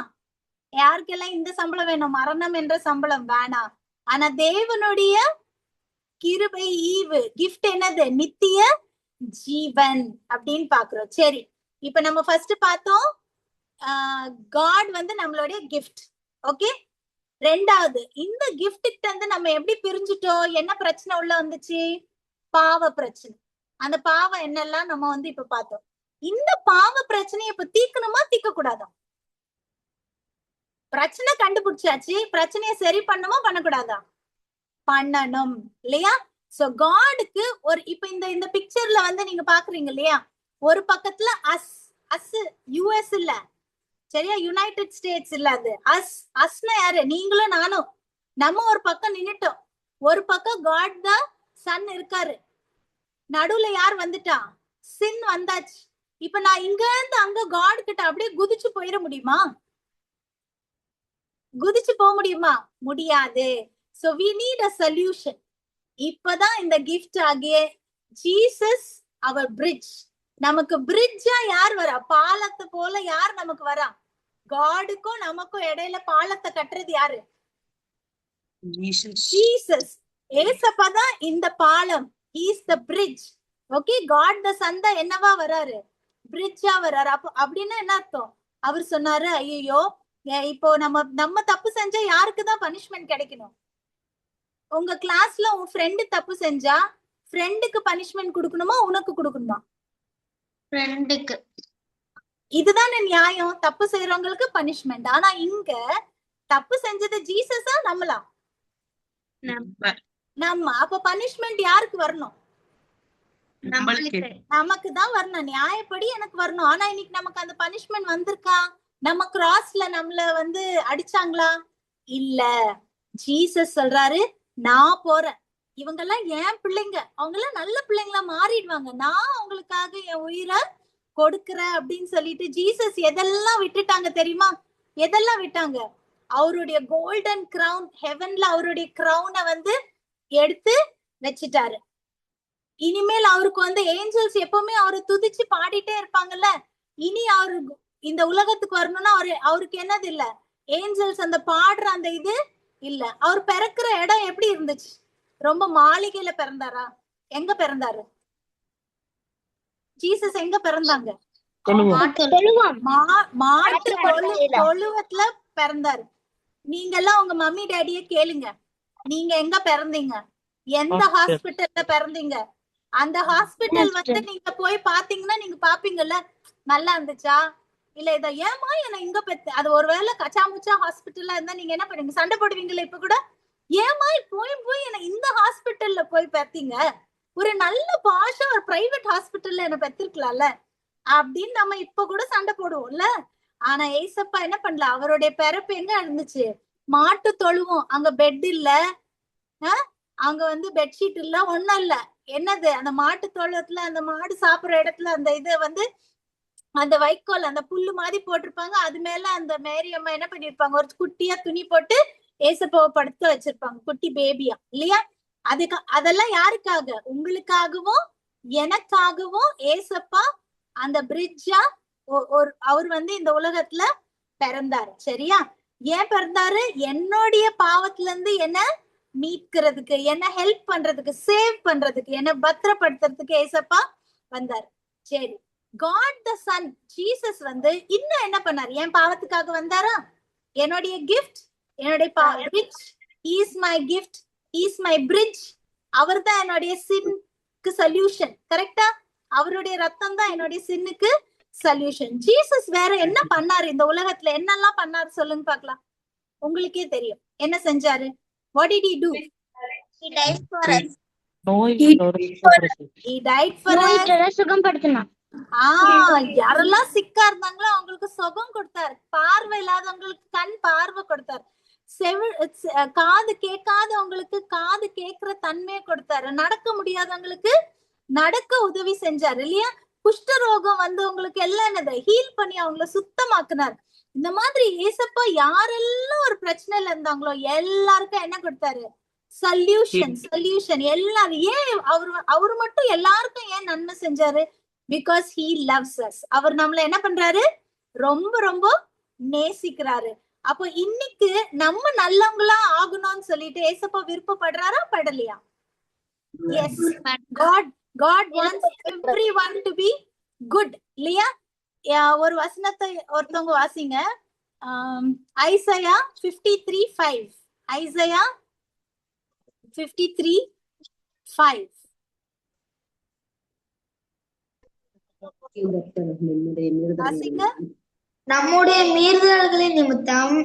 யாருக்கெல்லாம் இந்த சம்பளம் வேணும்? மரணம் என்ற சம்பளம் வேணாம். ஆனா தேவனுடைய கிருபை ஈவு கிஃப்ட் என்னது? நித்திய ஜீவன் அப்படின்னு பாக்குறோம். சரி, இப்ப நம்ம ஃபர்ஸ்ட் பார்த்தோம் காட் வந்து நம்மளுடைய கிஃப்ட். ஓகே, ரெண்டாவது இந்த கிஃப்ட் வந்து நம்ம எப்படி பிரிஞ்சுட்டோம்? என்ன பிரச்சனை உள்ள வந்துச்சு? பாவ பிரச்சனை. அந்த பாவம் என்னெல்லாம் நம்ம வந்து இப்ப பார்த்தோம். இந்த பாவ பிரச்சனையை இப்ப தீக்கணுமா தீக்க கூடாதா? பிரச்சனை கண்டுபிடிச்சாச்சு, பிரச்சனையை சரி பண்ணுமா பண்ணக்கூடாதா? பண்ணணும் இல்லையா? சோ காடுக்கு ஒரு இப்ப இந்த பிக்சர்ல வந்து நீங்க பாக்குறீங்க இல்லையா, ஒரு பக்கத்துல அஸ் யுஎஸ் இல்ல, சரியா? யுனைடெட் ஸ்டேட்ஸ் இல்ல, அது அஸ்னா யாரு? நீங்களும் நானும். நம்ம ஒரு பக்கம் நின்னுட்டோம், ஒரு பக்கம் காட் தான் சன் இருக்காரு, நடுவுல யார் வந்துட்டா? சின் வந்தாச்சு. இப்ப நான் இங்க இருந்து அங்க காட் கிட்ட அப்படியே குதிச்சு போயிட முடியுமா? குதிச்சு போக முடியுமா? முடியாது. So we need a solution. இப்பதான் இந்த கிஃப்ட் ஆகிய ஜீசஸ் அவர் பிரிட்ஜ். நமக்கு பிரிட்ஜா யார் வரா? பாலத்தை போல யார் நமக்கு வரா? காடுக்கும் நமக்கும் இடையில பாலத்தை கட்டுறது யாரு? ஜீசஸ். ஏசப்பதான் இந்த பாலம். He is the bridge. Okay, God the son தான் என்னவா வராரு? பிரிட்ஜா வராரு. அப்போ அப்படின்னா என்ன அர்த்தம்? அவர் சொன்னாரு, ஐயோ இப்போ நம்ம தப்பு செஞ்சா யாருக்குதான் பனிஷ்மெண்ட் கிடைக்கணும்? உங்க கிளாஸ்ல உன் ஃப்ரெண்டு தப்பு செஞ்சா ஃப்ரெண்டுக்கு பனிஷ்மெண்ட் கொடுக்கணுமா உனக்கு கொடுக்கணுமா? ஃப்ரெண்டுக்கு. இதுதானே நியாயம். தப்பு செய்யறவங்களுக்கு பனிஷ்மெண்ட். ஆனா இங்க தப்பு செஞ்சது ஜீசஸா நம்மளா? நம்ம. அப்ப பனிஷ்மெண்ட் யாருக்கு வரணும்? நமக்கு தான் வரணும். நியாயப்படி எனக்கு வரணும். ஆனா இன்னைக்கு நமக்கு அந்த பனிஷ்மெண்ட் வந்திருக்கா? நம்ம கிராஸ்ல நம்மள வந்து அடிச்சாங்களா? இல்ல. ஜீசஸ் சொல்றாரு, நான் போறேன், இவங்க எல்லாம் என் பிள்ளைங்க, அவங்க எல்லாம் நல்ல பிள்ளைங்களா மாறிடுவாங்க, நான் அவங்களுக்காக என் உயிரை கொடுக்கிறேன் அப்படின்னு சொல்லிட்டு ஜீசஸ் எதெல்லாம் விட்டுட்டாங்க தெரியுமா? எதெல்லாம் விட்டாங்க? அவருடைய கோல்டன் கிரவுன், ஹெவன்ல அவருடைய கிரவுனை வந்து எடுத்து வச்சிட்டாரு. இனிமேல் அவருக்கு வந்து ஏஞ்சல்ஸ் எப்பவுமே அவரை துதிச்சு பாடிட்டே இருப்பாங்கல்ல. இனி அவரு இந்த உலகத்துக்கு வரணும்னா அவருக்கு என்னது இல்ல? ஏஞ்சல்ஸ் அந்த பாடுற அந்த இது இல்ல. அவர் பிறக்கிற இடம் எப்படி இருந்துச்சு? ரொம்ப மாளிகையில பிறந்தாரா? எங்க பிறந்தாரு ஜீசஸ்? எங்க பிறந்தாங்க? மாட்டு தொழுவத்துல பிறந்தாரு. நீங்க எல்லாம் உங்க மம்மி டேடிய கேளுங்க, நீங்க எங்க பிறந்தீங்க? எந்த ஹாஸ்பிட்டல்ல பிறந்தீங்க? அந்த ஹாஸ்பிட்டல் வந்து நீங்க போய் பாத்தீங்கன்னா நீங்க பாப்பீங்கல்ல நல்லா இருந்துச்சா இல்ல இத ஏமா என்ன இங்க பெத்து அது ஒருவேளை கச்சாமுச்சா ஹாஸ்பிட்டல்ல இருந்தா நீங்க என்ன பண்ணுவீங்க சண்டை போடுவீங்கல்ல இப்ப கூட ஏமா போய் என்ன இந்த ஹாஸ்பிட்டல்ல போய் பார்த்தீங்க ஒரு நல்ல பாஷா ஒரு பிரைவேட் ஹாஸ்பிட்டல்ல என்ன பெத்திருக்கலாம்ல அப்படின்னு நம்ம இப்ப கூட சண்டை போடுவோம்ல ஆனா ஏசப்பா என்ன பண்ணல அவருடைய பிறப்பு எங்க இருந்துச்சு மாட்டு தொழுவோம் அங்க பெட் இல்ல அங்க வந்து பெட்ஷீட் இல்ல ஒண்ணும் இல்ல என்னது அந்த மாட்டு தொழுவத்துல அந்த மாடு சாப்பிடுற இடத்துல அந்த இது வந்து அந்த வைக்கோல் அந்த புல்லு மாதிரி போட்டிருப்பாங்க அது மேல அந்த மேரி அம்மா என்ன பண்ணிருப்பாங்க ஒரு குட்டியா துணி போட்டு ஏசப்பாவை படுத்து வச்சிருப்பாங்க குட்டி பேபியா இல்லையா அதுக்கு அதெல்லாம் யாருக்காக உங்களுக்காகவும் எனக்காகவும் ஏசப்பா அந்த பிரிட்ஜா அவர் வந்து இந்த உலகத்துல பிறந்தாரு சரியா ஏன் பிறந்தாரு என்னுடைய பாவத்துல இருந்து என்ன மீட்கிறதுக்கு என்ன ஹெல்ப் பண்றதுக்கு சேவ் பண்றதுக்கு என்ன பத்திரப்படுத்துறதுக்கு ஏசப்பா வந்தாரு சரி காட் த சன் ஜீசஸ் வந்து இன்னும் என்ன பண்ணாரு என் பாவத்துக்காக வந்தாரா என்னுடைய கிஃப்ட் என்னுடைய bridge is my gift is my bridge அவர் தான் என்னுடைய சின்னுக்கு சொல்யூஷன் கரெக்டா அவருடைய ரத்தம் தான் என்னுடைய சின்னுக்கு சொல்யூஷன் ஜீசஸ் வேற என்ன பண்ணாரு இந்த உலகத்துல என்னெல்லாம் பண்ணாரு சொல்லுங்க பாக்கலாம் உங்களுக்கே தெரியும் என்ன செஞ்சாரு what did he do He died for us. he died for us சுகம்படுத்தினான் யாரெல்லாம் சிக்கா இருந்தாங்களோ அவங்களுக்கு சுகம் கொடுத்தாரு பார்வை இல்லாதவங்களுக்கு கண் பார்வை கொடுத்தாரு காது கேட்காதவங்களுக்கு காது கேட்கிற தன்மையை கொடுத்தாரு நடக்க முடியாதவங்களுக்கு நடக்க உதவி செஞ்சாரு இல்லையா குஷ்டரோகம் வந்தவங்களுக்கு எல்லாம் என்னது ஹீல் பண்ணி அவங்கள சுத்தமாக்குனார் இந்த மாதிரி ஏசப்பா யாரெல்லாம் ஒரு பிரச்சனையில இருந்தாங்களோ எல்லாருக்கும் என்ன கொடுத்தாரு சொல்யூஷன் எல்லாரும் ஏன் அவரு மட்டும் எல்லாருக்கும் ஏன் நன்மை செஞ்சாரு பிகாஸ் he loves us அவர் நம்மள என்ன பண்றாரு ரொம்ப ரொம்ப நேசிக்கிறாரு அப்போ இன்னைக்கு நம்ம நல்லவங்களா ஆகணும்னு சொல்லிட்டு ஏசப்பா விருப்பப்படுறாரா படலையா S God wants everyone to be good இல்லையா ஒரு வசனத்தை ஒருத்தவங்க வாசிங்க ஐசையா 53:5 ஐசையா 53:5 வாசிங்க நம்முடைய மீறுதல்களின் நிமித்தம்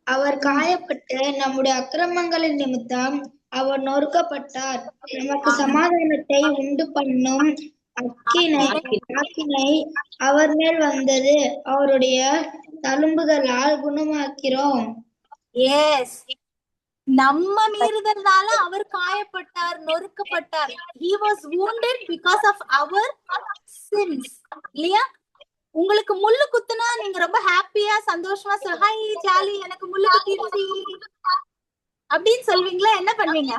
அவர் காயப்பட்டு நம்முடைய அக்கிரமங்களின் நிமித்தம் அவர் நொறுக்கப்பட்டார் நமக்கு சமாதானத்தை உண்டு பண்ணும் அக்கினை அவர் மேல் வந்தது அவருடைய தழும்புகளால் குணமாக்கிறோம் எஸ் நம்ம மீறுதல்னால அவர் காயப்பட்டார் நொறுக்கப்பட்டார் he was wounded because of our sins இல்லையா உங்களுக்கு முள்ளு குத்துனா நீங்க ரொம்ப ஹாப்பியா சந்தோஷமா ஹாய் ஜாலி எனக்கு முள்ளு குத்திருச்சு அப்படின்னு சொல்வீங்களா என்ன பண்ணுவீங்க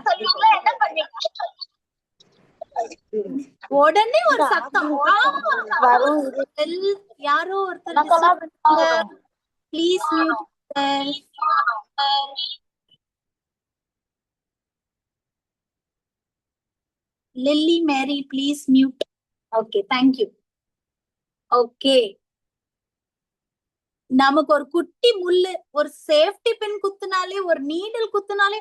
உடனே ஒரு சத்தம் யாரோ ஒருத்தர் please mute Lily Mary please mute okay thank you okay நமக்கு ஒரு குட்டி முள்ளு ஒரு சேஃப்டி பின் குத்துனாலே ஒரு நீடல் குத்துனாலே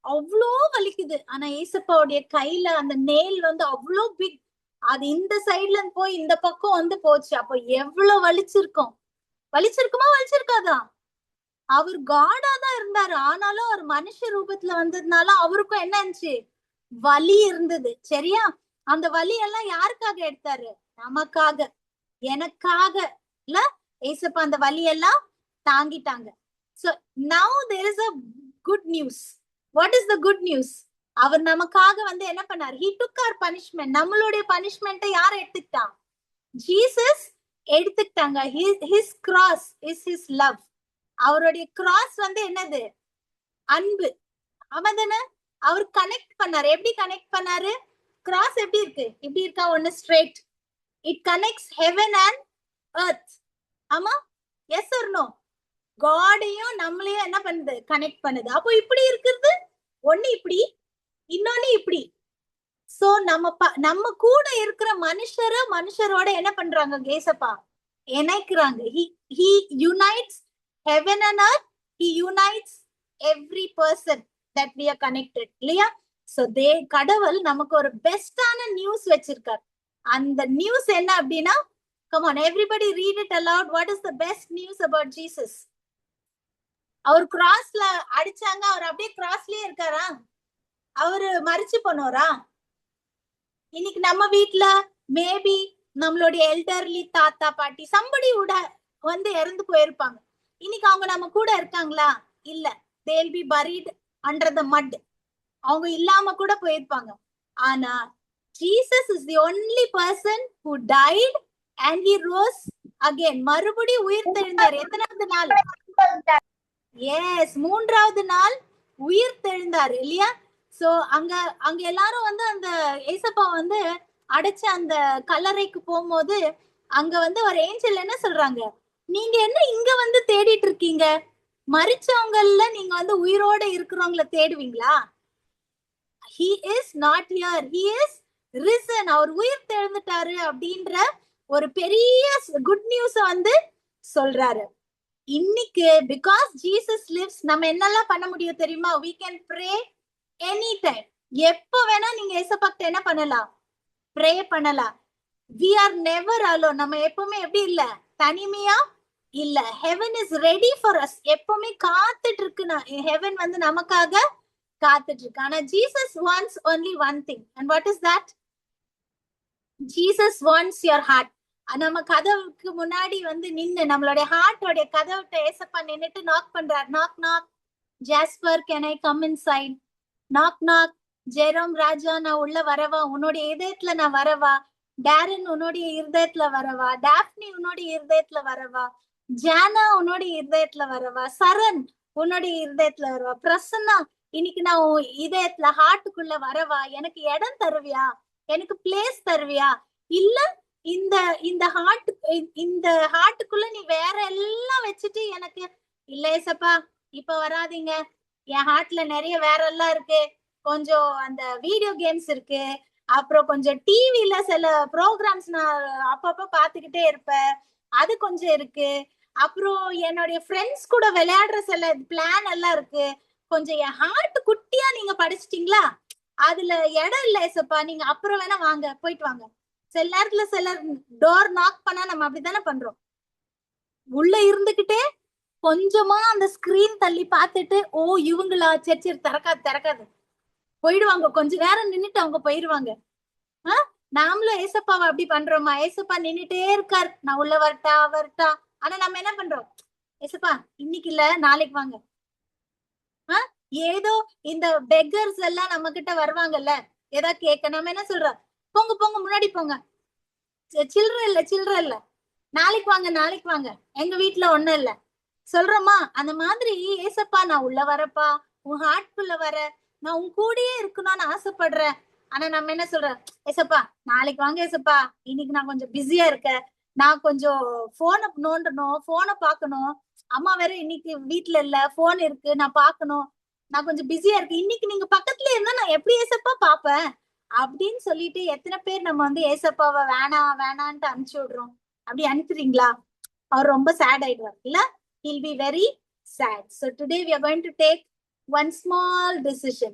அவ்வளோ வலிக்குது ஆனா ஏசப்பாவுடைய கையில அந்த நெயில் வந்து அவ்வளோ பிக் அது இந்த சைட்ல இருந்து போய் இந்த பக்கம் வந்து போச்சு அப்போ எவ்வளவு வலிச்சிருக்குமா வலிச்சிருக்காதா அவர் காடா தான் இருந்தாரு ஆனாலும் அவர் மனுஷ ரூபத்துல வந்ததுனால அவருக்கும் என்ன இருந்துச்சு வலி இருந்தது சரியா அந்த வலி எல்லாம் யாருக்காக எடுத்தாரு நமக்காக எனக்காக இல்ல ஏசப்பா அந்த வலி எல்லாம் தாங்கிட்டாங்க so now there is a good news what is the good news அவர் நமக்காக வந்து என்ன பண்ணார் he took our punishment நம்மளுடைய பனிஷ்மெண்ட்டை யார் எடுத்துக்கிட்டான் ஜீசஸ் எடுத்துக்கிட்டாங்க his cross is his love அவருடைய கிராஸ் வந்து என்னது அன்பு அவதானே அவர் கனெக்ட் பண்ணாரு எப்படி கனெக்ட் பண்ணாரு கிராஸ் எப்படி இருக்கு இப்படி இருக்கா ஒன்னு straight it connects heaven and earth ஆமா எஸ் ஆர் நோ காடையும் நம்மளையும் என்ன பண்ணுது கனெக்ட் பண்ணுது அப்போ இப்படி இருக்குது ஒண்ணு இப்படி இன்னொன்னு இப்படி சோ நம்ம கூட இருக்கிற மனுஷரோட என்ன பண்றாங்க ஏசப்பா இணைக்கிறாங்க he unites heaven and earth he unites every person that we are connected இல்லையா சோ கடவுள் நமக்கு ஒரு பெஸ்டான நியூஸ் வச்சிருக்காரு. அந்த நியூஸ் என்ன அப்படின்னா, come on everybody read it aloud. What is the best news about Jesus? அவர் கிராஸ்ல அடிச்சாங்க, அவர் அப்படியே கிராஸ்லயே இருக்காரா? அவரு மரிச்சு போனோரா? இன்னைக்கு நம்ம வீட்ல மேபி நம்மளுடைய எல்டர்லி தாத்தா பாட்டி somebody would வந்து இறந்து போயிருப்பாங்க. இன்னைக்கு அவங்க நம்ம கூட இருக்காங்களா? இல்ல. they'll be buried under the mud. அவங்க இல்லாம கூட போயிருப்பாங்க. ஆனா Jesus is the only person who died and he rose again. மறுபடி உயிர் தெழுந்தார். எத்தனாவது நாள்? எஸ், 3வது நாள் உயிர் தெழுந்தார் இல்லையா? சோ அங்க எல்லாரும் வந்து அந்த ஏசப்பா வந்து அடைச்ச அந்த கல்லறைக்கு போகும்போது அங்க வந்து ஒரு ஏஞ்சல் என்ன சொல்றாங்க, நீங்க என்ன இங்க வந்து தேடிட்டு இருக்கீங்க? மரிச்சவங்கல்ல நீங்க வந்து உயிரோட இருக்கிறவங்கள தேடுவீங்களா? he is not here, he is risen. அவர் உயிர் தெழுந்துட்டாரு அப்படின்ற ஒரு பெரிய குட் நியூஸ் வந்து சொல்றாரு. இன்னைக்கு because Jesus lives நம்ம என்னெல்லாம் பண்ண முடியும் தெரியுமா? we can pray anytime. எப்போ வேணா நீங்க ஏசப்பாட்ட என்ன பண்ணலாம்? ப்ரே பண்ணலாம். we are never alone. நம்ம எப்பவுமே எப்படி இல்ல? தனிமையா இல்ல. heaven is ready for us. எப்பவுமே காத்துட்டு இருக்கு. heaven வந்து நமக்காக காத்துட்டு இருக்கு. ஆனா Jesus wants only one thing. And what is that? Jesus wants your heart. நம்ம கதவுக்கு முன்னாடி வந்து நின்னு நம்மளுடைய ஹார்ட்டோட கதவுட்ட ஏசப்பா நின்னுட்டு நாக் பண்றார். Knock knock. Jasper, can I come inside? Knock knock. Jerome Raja, நான் உள்ள வரவா? உன்னுடைய இதயத்துல நான் வரவா? டேரன், உன்னுடைய இருதயத்துல வரவா? டாப்னி, உன்னுடைய இருதயத்துல வரவா? ஜானா, உன்னுடைய இருதயத்துல வரவா? சரண், உன்னுடைய இருதயத்துல வரவா? பிரசன்னா, இன்னைக்கு நான் உன் இதயத்துல ஹார்ட்டுக்குள்ள வரவா? எனக்கு இடம் தருவியா? எனக்கு பிளேஸ் தருவியா? இல்ல இந்த ஹார்ட்டுக்குள்ள நீ வேற எல்லாம் வச்சுட்டு எனக்கு இல்ல ஏசப்பா இப்ப வராதீங்க, என் ஹார்ட்ல நிறைய வேற எல்லாம் இருக்கு, கொஞ்சம் அந்த வீடியோ கேம்ஸ் இருக்கு, அப்புறம் கொஞ்சம் டிவில சில ப்ரோக்ராம்ஸ் நான் அப்பப்ப பாத்துக்கிட்டே இருப்பேன், அது கொஞ்சம் இருக்கு, அப்புறம் என்னுடைய ஃப்ரெண்ட்ஸ் கூட விளையாடுற சில பிளான் எல்லாம் இருக்கு, கொஞ்சம் என் ஹார்ட் குட்டியா நீங்க படிச்சிட்டீங்களா? அதுல இடம் இல்ல ஏசப்பா, நீங்க அப்புறம் வேணா வாங்க, போயிட்டு வாங்க. சில நேரத்துல சிலர் டோர் நாக் பண்ணா நம்ம அப்படித்தானே பண்றோம். உள்ள இருந்துகிட்டே கொஞ்சமா அந்த ஸ்கிரீன் தள்ளி பார்த்துட்டு, ஓ இவங்களா, சரி சரி திறக்காது போயிடுவாங்க. கொஞ்ச நேரம் நின்னுட்டு அவங்க போயிருவாங்க. நாமளும் ஏசப்பாவை அப்படி பண்றோமா? ஏசப்பா நின்னுட்டே இருக்காரு, நான் உள்ள வரட்டா. ஆனா நம்ம என்ன பண்றோம்? ஏசப்பா இன்னைக்கு இல்ல, நாளைக்கு வாங்க. ஏதோ இந்த பெக்கர்ஸ் எல்லாம் நம்ம கிட்ட வருவாங்கல்ல, ஏதா கேட்க, நம்ம என்ன சொல்றோம்? போங்க முன்னாடி போங்க, சில்லற இல்ல, நாளைக்கு வாங்க, எங்க வீட்டுல ஒண்ணும் இல்ல சொல்றோமா? அந்த மாதிரி ஏசப்பா நான் உள்ள வரப்பா, உன் ஹார்ட்குள்ள வர, நான் உன் கூடயே இருக்கணும்னு ஆசைப்படுறேன். ஆனா நம்ம என்ன சொல்றோம்? ஏசப்பா நாளைக்கு வாங்க ஏசப்பா, இன்னைக்கு நான் கொஞ்சம் பிஸியா இருக்கேன், நான் கொஞ்சம் போனை நோண்டணும், போனை பாக்கணும், அம்மா வேற இன்னைக்கு வீட்டுல இல்ல, போன் இருக்கு, நான் பாக்கணும், நான் கொஞ்சம் பிஸியா இருக்கேன், இன்னைக்கு நீங்க பக்கத்துல இருந்தா நான் எப்படி ஏசப்பா பாப்பேன் அப்படின்னு சொல்லிட்டு எத்தனை பேர் நம்ம வந்து ஏசப்பாவை வேணான்ட்டு அனுப்பிச்சு விடுறோம்? அப்படி அனுப்புறீங்களா? அவர் ரொம்ப சேட் ஆயிடுவார் இல்ல? he'll be very sad. So today we are going to take one small decision.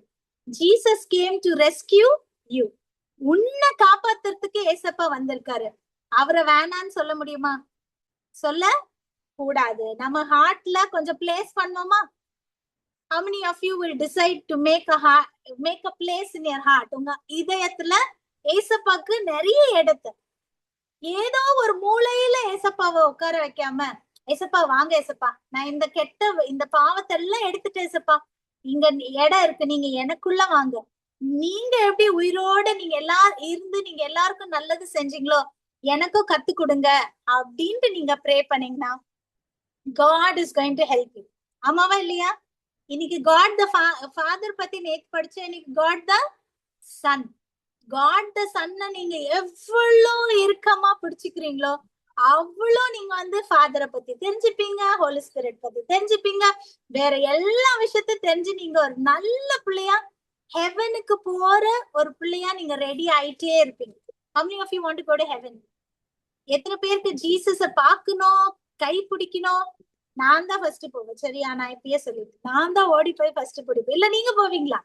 Jesus came to rescue you. உன்னை காப்பாத்துறதுக்கு ஏசப்பா வந்திருக்காரு. அவரை வேணான்னு சொல்ல முடியுமா? சொல்ல கூடாது. நம்ம ஹார்ட்ல கொஞ்சம் பிளேஸ் பண்ணுவோமா? How many of you will decide to make a place in your heart? உங்க இதயத்துல ஏசப்பாக்கு நிறைய இடத்தை, ஏதோ ஒரு மூலையில ஏசப்பாவை உட்கார வைக்காம, ஏசப்பா வாங்க ஏசப்பா, நான் இந்த பாவத்தை எல்லாம் எடுத்துட்டேன் ஏசப்பா, இங்க இடம் இருக்கு, நீங்க எனக்குள்ள வாங்க, நீங்க எப்படி உயிரோட நீங்க நீங்க எல்லாருக்கும் நல்லது செஞ்சீங்களோ எனக்கும் கத்து கொடுங்க அப்படின்ட்டு நீங்க ப்ரே பண்ணீங்கன்னா God is going to help you. ஆமாவா இல்லையா? இன்னைக்கு God the Father பத்தி நேத்து படிச்ச, இன்னைக்கு God the Son. God the Son நீங்க எவ்வளவு இறுக்கமா பிடிச்சுக்கிறீங்களோ அவ்வளோ நீங்க வந்து ஃபாதரை பத்தி தெரிஞ்சுப்பீங்க, ஹோலி ஸ்பிரிட் பத்தி தெரிஞ்சுப்பீங்க, வேற எல்லா விஷயத்தையும் தெரிஞ்சு நீங்க ஒரு நல்ல பிள்ளையா, ஹெவனுக்கு போற ஒரு பிள்ளையா நீங்க ரெடி ஆயிட்டே இருப்பீங்க. How many of you want to go to heaven? எத்தனை பேருக்கு ஜீசஸ பாக்கணும், கை பிடிக்கணும்? நான் தான் ஃபர்ஸ்ட் போவேன், சரியா? நான் இப்பயே சொல்லிட்டு நான் தான் ஓடி போய் ஃபர்ஸ்ட் பிடிப்பேன். இல்ல நீங்க போவீங்களா?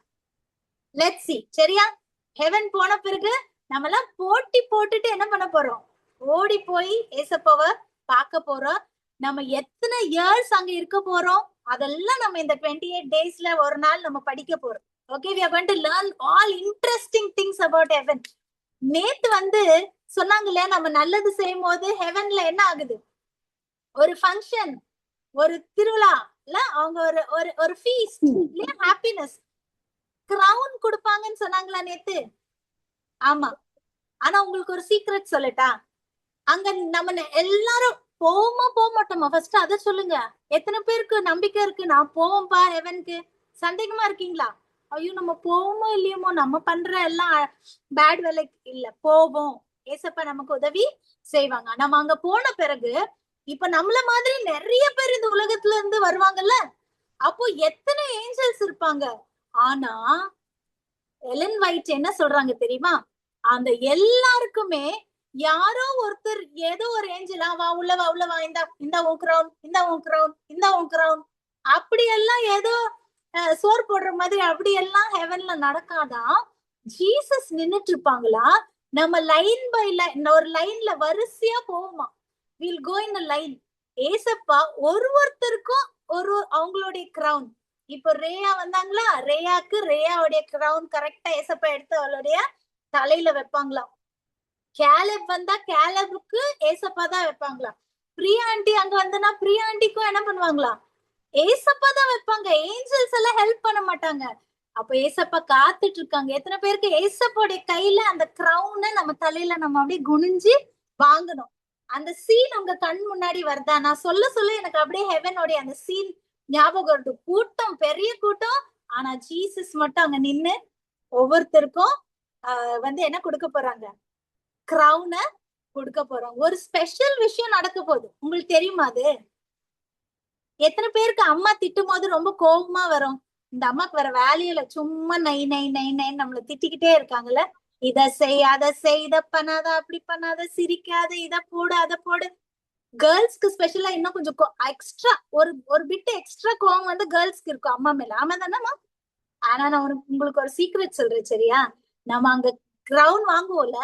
லெட்ஸ் see சரியா? ஹெவன் போன பிறகு நம்ம எல்லாம் போட்டி போட்டுட்டு என்ன பண்ண போறோம்? ஓடி போய் ஏசப்பாவை பார்க்க போறோம். நம்ம எத்தனை இயர்ஸ் அங்க இருக்க போறோம் அதெல்லாம் நம்ம இந்த 28 டேஸ்ல ஒரு நாள் நம்ம படிக்க போறோம். Okay, we are going to learn all interesting things about heaven. நேத்து வந்து சொன்னாங்க இல்லையா, நம்ம நல்லது செய்யும் போது ஹெவன்ல என்ன ஆகுது? ஒரு ஃபங்க்ஷன், ஒரு திருவிழா இல்ல, அவங்க ஒரு ஒரு ஒரு ஃபீஸ்ட் இல்லையா, ஹாப்பினஸ், கிரவுன் கொடுப்பாங்கன்னு சொன்னாங்களா நேத்து? ஆமா. ஆனா உங்களுக்கு ஒரு சீக்ரெட் சொல்லட்டா? அங்க நம்ம எல்லாரும் போவோமா போக மாட்டோமா? ஃபர்ஸ்ட் அத சொல்லுங்க. எத்தனை பேருக்கு நம்பிக்கை இருக்கு நான் போவோம்பா ஹெவனுக்கு? சந்தேகமா இருக்கீங்களா? ஐயோ நம்ம போவோமோ இல்லையோமோ, நம்ம பண்ற எல்லாம் பேட் வேலை இல்ல, போவோம், ஏசப்பா நமக்கு உதவி செய்வாங்க. நம்ம அங்க போன பிறகு இப்ப நம்மள மாதிரி நிறைய பேர் இந்த உலகத்துல இருந்து வருவாங்கல்ல, அப்போ எத்தனை ஏஞ்சல்ஸ் இருப்பாங்க. ஆனா எலன் வைட் என்ன சொல்றாங்க தெரியுமா? அந்த எல்லாருக்குமே யாரோ ஒருத்தர் ஏதோ ஒரு ஏஞ்சல், வா உள்ளவா உள்ளவா, இந்த உன் கிரவுன், இந்த உன் கிரவுன், இந்த உன் கிரவுன், அப்படி எல்லாம் ஏதோ சோர் போடுற மாதிரி அப்படி எல்லாம் ஹெவன்ல நடக்காதான். ஜீசஸ் நின்னுட்டு இருப்பாங்களா, நம்ம லைன் பை லைன் ஒரு லைன்ல வரிசையா போவோமா. Will go in a line. ஏசப்பா ஒருத்தருக்கும் ஒரு அவங்களுடைய கிரவுன். இப்போ ரேயா வந்தாங்களா, ரேயாக்கு ரேயாவுடைய கிரவுன் கரெக்டா ஏசப்பா எடுத்து அவளுடைய தலையில வைப்பாங்களாம். கேலப் வந்தா கேலபுக்கு ஏசப்பா தான் வைப்பாங்களாம். பிரியா ஆண்டி அங்க வந்தனா பிரியா ஆண்டிக்கும் என்ன பண்ணுவாங்களா, ஏசப்பா தான் வைப்பாங்க. ஏஞ்சல்ஸ் எல்லாம் ஹெல்ப் பண்ண மாட்டாங்க. அப்ப ஏசப்பா காத்துட்டு இருக்காங்க. எத்தனை பேருக்கு ஏசப்போடைய கையில அந்த கிரவுனை நம்ம தலையில நம்ம அப்படியே குனிஞ்சு வாங்கணும்? அந்த சீன் உங்க கண் முன்னாடி வருதா? நான் சொல்ல சொல்ல எனக்கு அப்படியே ஹெவனோடைய அந்த சீன் ஞாபகம் வருது. கூட்டம், பெரிய கூட்டம், ஆனா ஜீசஸ் மட்டும் அங்க நின்னு ஒவ்வொருத்தருக்கும் வந்து என்ன கொடுக்க போறாங்க? கிரவுனை கொடுக்க போறாங்க. ஒரு ஸ்பெஷல் விஷயம் நடக்க போகுது. உங்களுக்கு தெரியுமா அது? எத்தனை பேருக்கு அம்மா திட்டும் போது ரொம்ப கோபமா வரும்? இந்த அம்மாக்கு வர வேலையில சும்மா நை நை நை நை நம்மள திட்டிக்கிட்டே இருக்காங்கல்ல, இத செய், அதை செய், இத பண்ணாத, அப்படி பண்ணாத, சிரிக்காத, இத போடு, அதை போடு. கேர்ள்ஸ்க்கு ஸ்பெஷலா இன்னும் கொஞ்சம் எக்ஸ்ட்ரா ஒரு பிட் எக்ஸ்ட்ரா கோவம் வந்து கேர்ள்ஸ்க்கு இருக்கும் அம்மா மேல. ஆமா தானேமா? ஆனா நான் உங்களுக்கு ஒரு சீக்ரெட் சொல்றேன் சரியா? நம்ம அங்க கிரவுன் வாங்குவோம்ல,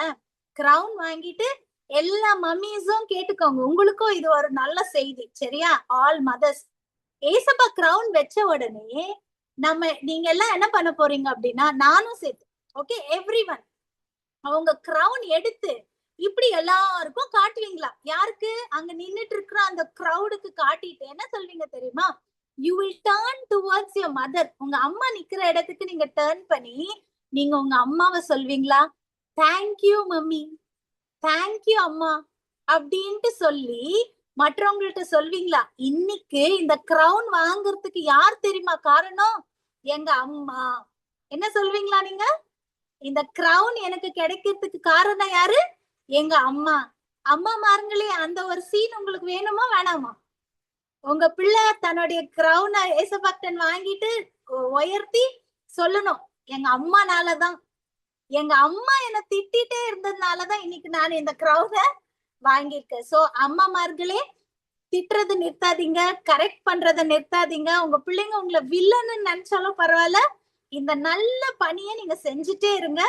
கிரவுன் வாங்கிட்டு எல்லா மம்மிஸும் கேட்டுக்கோங்க, உங்களுக்கும் இது ஒரு நல்ல செய்தி சரியா? ஆல் மதர்ஸ், ஏசப்பா கிரவுன் வச்ச உடனே நீங்க எல்லாம் என்ன பண்ண போறீங்க அப்படின்னா, நானும் சேர்த்து, ஓகே, எவ்ரிவன் அவங்க கிரவுன் எடுத்து இப்படி எல்லாருக்கும் காட்டுவீங்களா? யாருக்கு? அங்க நின்னுட்டு இருக்கிற அந்த கிரவுடுக்கு காட்டிட்டு என்ன சொல்வீங்க தெரியுமா? You will turn towards your mother. உங்க அம்மா நிக்கிற இடத்துக்கு நீங்க டர்ன் பண்ணி நீங்க உங்க அம்மாவை சொல்வீங்களா, தேங்க்யூ மம்மி, தேங்க்யூ அம்மா அப்படின்ட்டு சொல்லி மற்றவங்கள்ட்ட சொல்வீங்களா? இன்னைக்கு இந்த கிரவுன் வாங்குறதுக்கு யார் தெரியுமா காரணம்? எங்க அம்மா. என்ன சொல்வீங்களா நீங்க? இந்த கிரவுன் எனக்கு கிடைக்கிறதுக்கு காரணம் யாரு? எங்க அம்மா. அம்மா மாருங்களே, அந்த ஒரு சீன் உங்களுக்கு வேணுமா வேணாமா? உங்க பிள்ளை தன்னுடைய கிரவுனை ஏசபக்தன் வாங்கிட்டு உயர்த்தி சொல்லணும், எங்க அம்மானாலதான், எங்க அம்மா என்ன திட்டிட்டே இருந்ததுனாலதான் இன்னைக்கு நான் இந்த கிரவுனை வாங்கியிருக்கேன். சோ அம்மாமார்களே, திட்டுறது நிறுத்தாதீங்க, கரெக்ட் பண்றத நிறுத்தாதீங்க. உங்க பிள்ளைங்க உங்களை வில்லன்னு நினைச்சாலும் பரவாயில்ல, இந்த நல்ல பணியை நீங்க செஞ்சுட்டே இருங்க.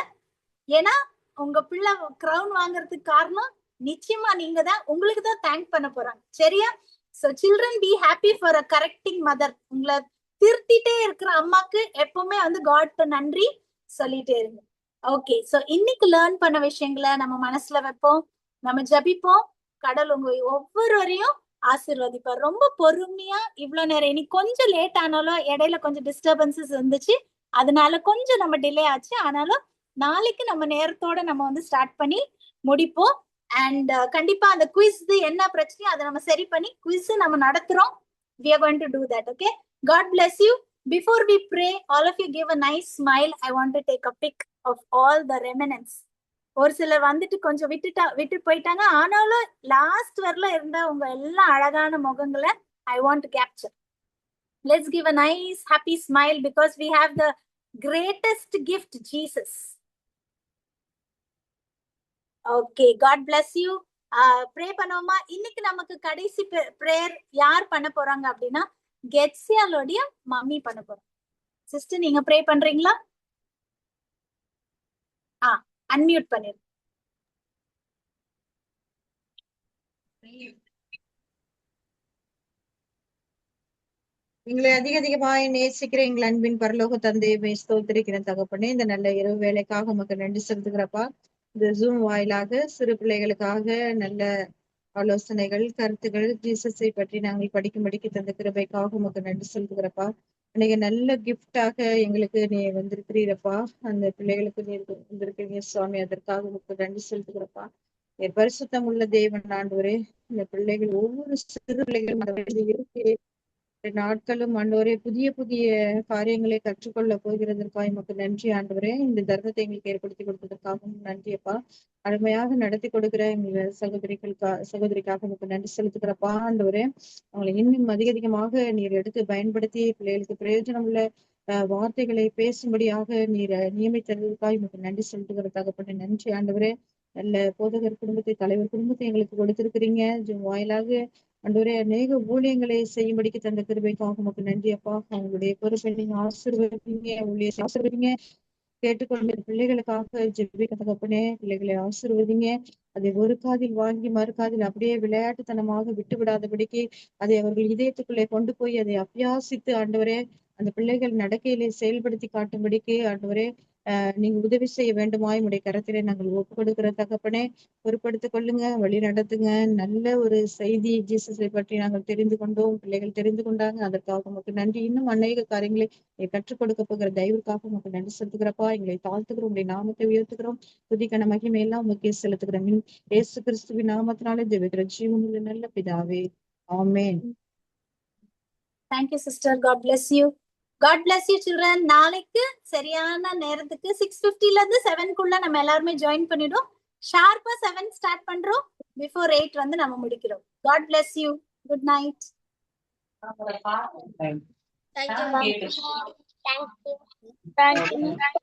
ஏன்னா உங்க பிள்ளை கிரவுன் வாங்குறதுக்கு காரணம் நிச்சயமா நீங்க தான், உங்களுக்கு தான் தேங்க் பண்ண போறாங்க சரியா? So children be happy for a correcting mother. உங்களை திருத்திட்டே இருக்கிற அம்மாக்கு எப்பவுமே வந்து காட் நன்றி சொல்லிட்டே இருங்க. ஓகே, சோ இன்னைக்கு லேர்ன் பண்ண விஷயங்களை நம்ம மனசுல வைப்போம், நம்ம ஜபிப்போம். கடவுள் உங்க ஒவ்வொருவரையும் ஆசீர்வதிப்பார். ரொம்ப பொறுமையா இவ்வளவு நேரம், இன்னைக்கு கொஞ்சம் லேட் ஆனாலும் இடையில கொஞ்சம் டிஸ்டர்பன்சஸ் இருந்துச்சு, அதனால கொஞ்சம் நம்ம டிலே ஆச்சு. ஆனாலும் நாளைக்கு நம்ம நேரத்தோட நம்ம வந்து ஸ்டார்ட் பண்ணி முடிப்போம். அண்ட் கண்டிப்பா அந்த குவிஸ் என்ன பிரச்சனையோ அதை நம்ம சரி பண்ணி குவிஸ் நம்ம நடத்துறோம். we are going to do that. Okay, God bless you. Before we pray, all of you give a nice smile. I want to take a pic of all the remnants. ஒரு சிலர் வந்துட்டு கொஞ்சம் விட்டு போயிட்டாங்க, ஆனாலும் last வரல இருந்த உங்க எல்லா அழகான முகங்களை I want to capture. Let's give a nice happy smile because we have the greatest gift, Jesus. Okay, God bless you. Pray பண்ணுவோமா? இன்னைக்கு நமக்கு கடைசி பிரேயர் யார் பண்ண போறாங்க அப்படின்னா, கெட்சியாலோடைய மம்மி பண்ண போறோம். சிஸ்டர் நீங்க ப்ரே பண்றீங்களா? அன்மியூட் பண்ணிரு. எங்களை அதிக அதிகமாய் நேசிக்கிற எங்கள் அன்பின் பரலோக தந்தையை ஸ்தோத்திரிக்கிற தகப்பனே, இந்த நல்ல இரவு வேலைக்காக உமக்கு நன்றி செலுத்துகிறப்பா. இந்த ஜூம் வாயிலாக சிறு பிள்ளைகளுக்காக நல்ல ஆலோசனைகள், கருத்துகள், ஜீசஸை பற்றி நாங்கள் படிக்கும்படிக்கு தந்த கிருபைக்காக உமக்கு நன்றி செலுத்துகிறப்பா. அன்னைக்கு நல்ல கிஃப்டாக எங்களுக்கு நீ வந்திருக்கிறீரப்பா. அந்த பிள்ளைகளுக்கு நீ வந்திருக்கிறீங்க சுவாமி, அதற்காக உமக்கு நன்றி செலுத்துகிறப்பா. என் பரிசுத்தம் உள்ள தேவன் ஆண்டவரே, இந்த பிள்ளைகள் ஒவ்வொரு சிறு பிள்ளைகளும் நாட்களும் ஆண்டவரே புதிய புதிய காரியங்களை கற்றுக்கொள்ள போகிறதற்காக எமக்கு நன்றி ஆண்டவரே. இந்த தர்மத்தை எங்களுக்கு ஏற்படுத்தி கொடுத்ததற்காகவும் நன்றியப்பா. அருமையாக நடத்தி கொடுக்கிற எங்கள் சகோதரிக்காக எமக்கு நன்றி செலுத்துகிறப்பா ஆண்டவரே. அவங்களை இன்னும் அதிக அதிகமாக நீர் எடுத்து பயன்படுத்தி பிள்ளைகளுக்கு பிரயோஜனம் உள்ள வார்த்தைகளை பேசும்படியாக நீர் நியமித்ததற்காக எமக்கு நன்றி செலுத்துகிறதாக நன்றி ஆண்டவரே. நல்ல போதகர் குடும்பத்தை, தலைவர் குடும்பத்தை எங்களுக்கு கொடுத்திருக்கிறீங்க. வாயிலாக ஆண்டவரே அநேக ஊழியங்களை செய்யும்படிக்கு தந்த கிருபைக்காக உமக்கு நன்றி அப்பா. அவங்களுடைய பொறுப்பை நீங்க ஆசீர்வதிங்க, ஊழியத்தை ஆசீர்வதிங்க. கேட்டுக்கொண்ட பிள்ளைகளுக்காக ஜெபிக்க தகப்பனே, பிள்ளைகளை ஆசீர்வதிங்க. அதை ஒரு காதில் வாங்கி மறுகாதில் அப்படியே விளையாட்டுத்தனமாக விட்டு விடாதபடிக்கு அதை அவர்கள் இதயத்துக்குள்ளே கொண்டு போய் அதை அபியாசித்து ஆண்டவரே அந்த பிள்ளைகள் நடக்கையிலே செயல்படுத்தி காட்டும்படிக்கு ஆண்டவரே நீங்க உதவி செய்ய வேண்டுமாய் உடைய கரத்திலே நாங்கள் ஒப்பு கொடுக்கிற தகப்பனே. பொறுப்படுத்திக் கொள்ளுங்க, வழி நடத்துங்க. நல்ல ஒரு செய்தி ஜீசஸை பற்றி நாங்கள் தெரிந்து கொண்டோம், பிள்ளைகள் தெரிந்து கொண்டாங்க. அதற்காக உமக்கு நன்றி. இன்னும் அநேக காரியங்களை கற்றுக் கொடுக்க போகிற தயவுக்காக உமக்கு நன்றி செலுத்துகிறப்பா. எங்களை தாழ்த்துக்கிறோம், உடைய நாமத்தை உயர்த்துகிறோம். துதிக்கான மகிமை எல்லாம் உமக்கே செலுத்துகிறோம். இயேசு கிறிஸ்துவின் நாமத்தினாலே ஜெபிக்கிற ஜீவனுள்ள நல்ல பிதாவே, amen. Thank you sister. God bless you. God bless you children. நாளைக்கு சரியான நேரத்துக்கு 6:50 இருந்து 7க்குள்ள நம்ம எல்லாருமே ஜாயின் பண்ணிடும். ஷார்ப்பா 7 ஸ்டார்ட் பண்றோம். பிஃபோர் 8 வந்து நம்ம முடிக்கிறோம். God bless you. Good night. Thank you. Thank you.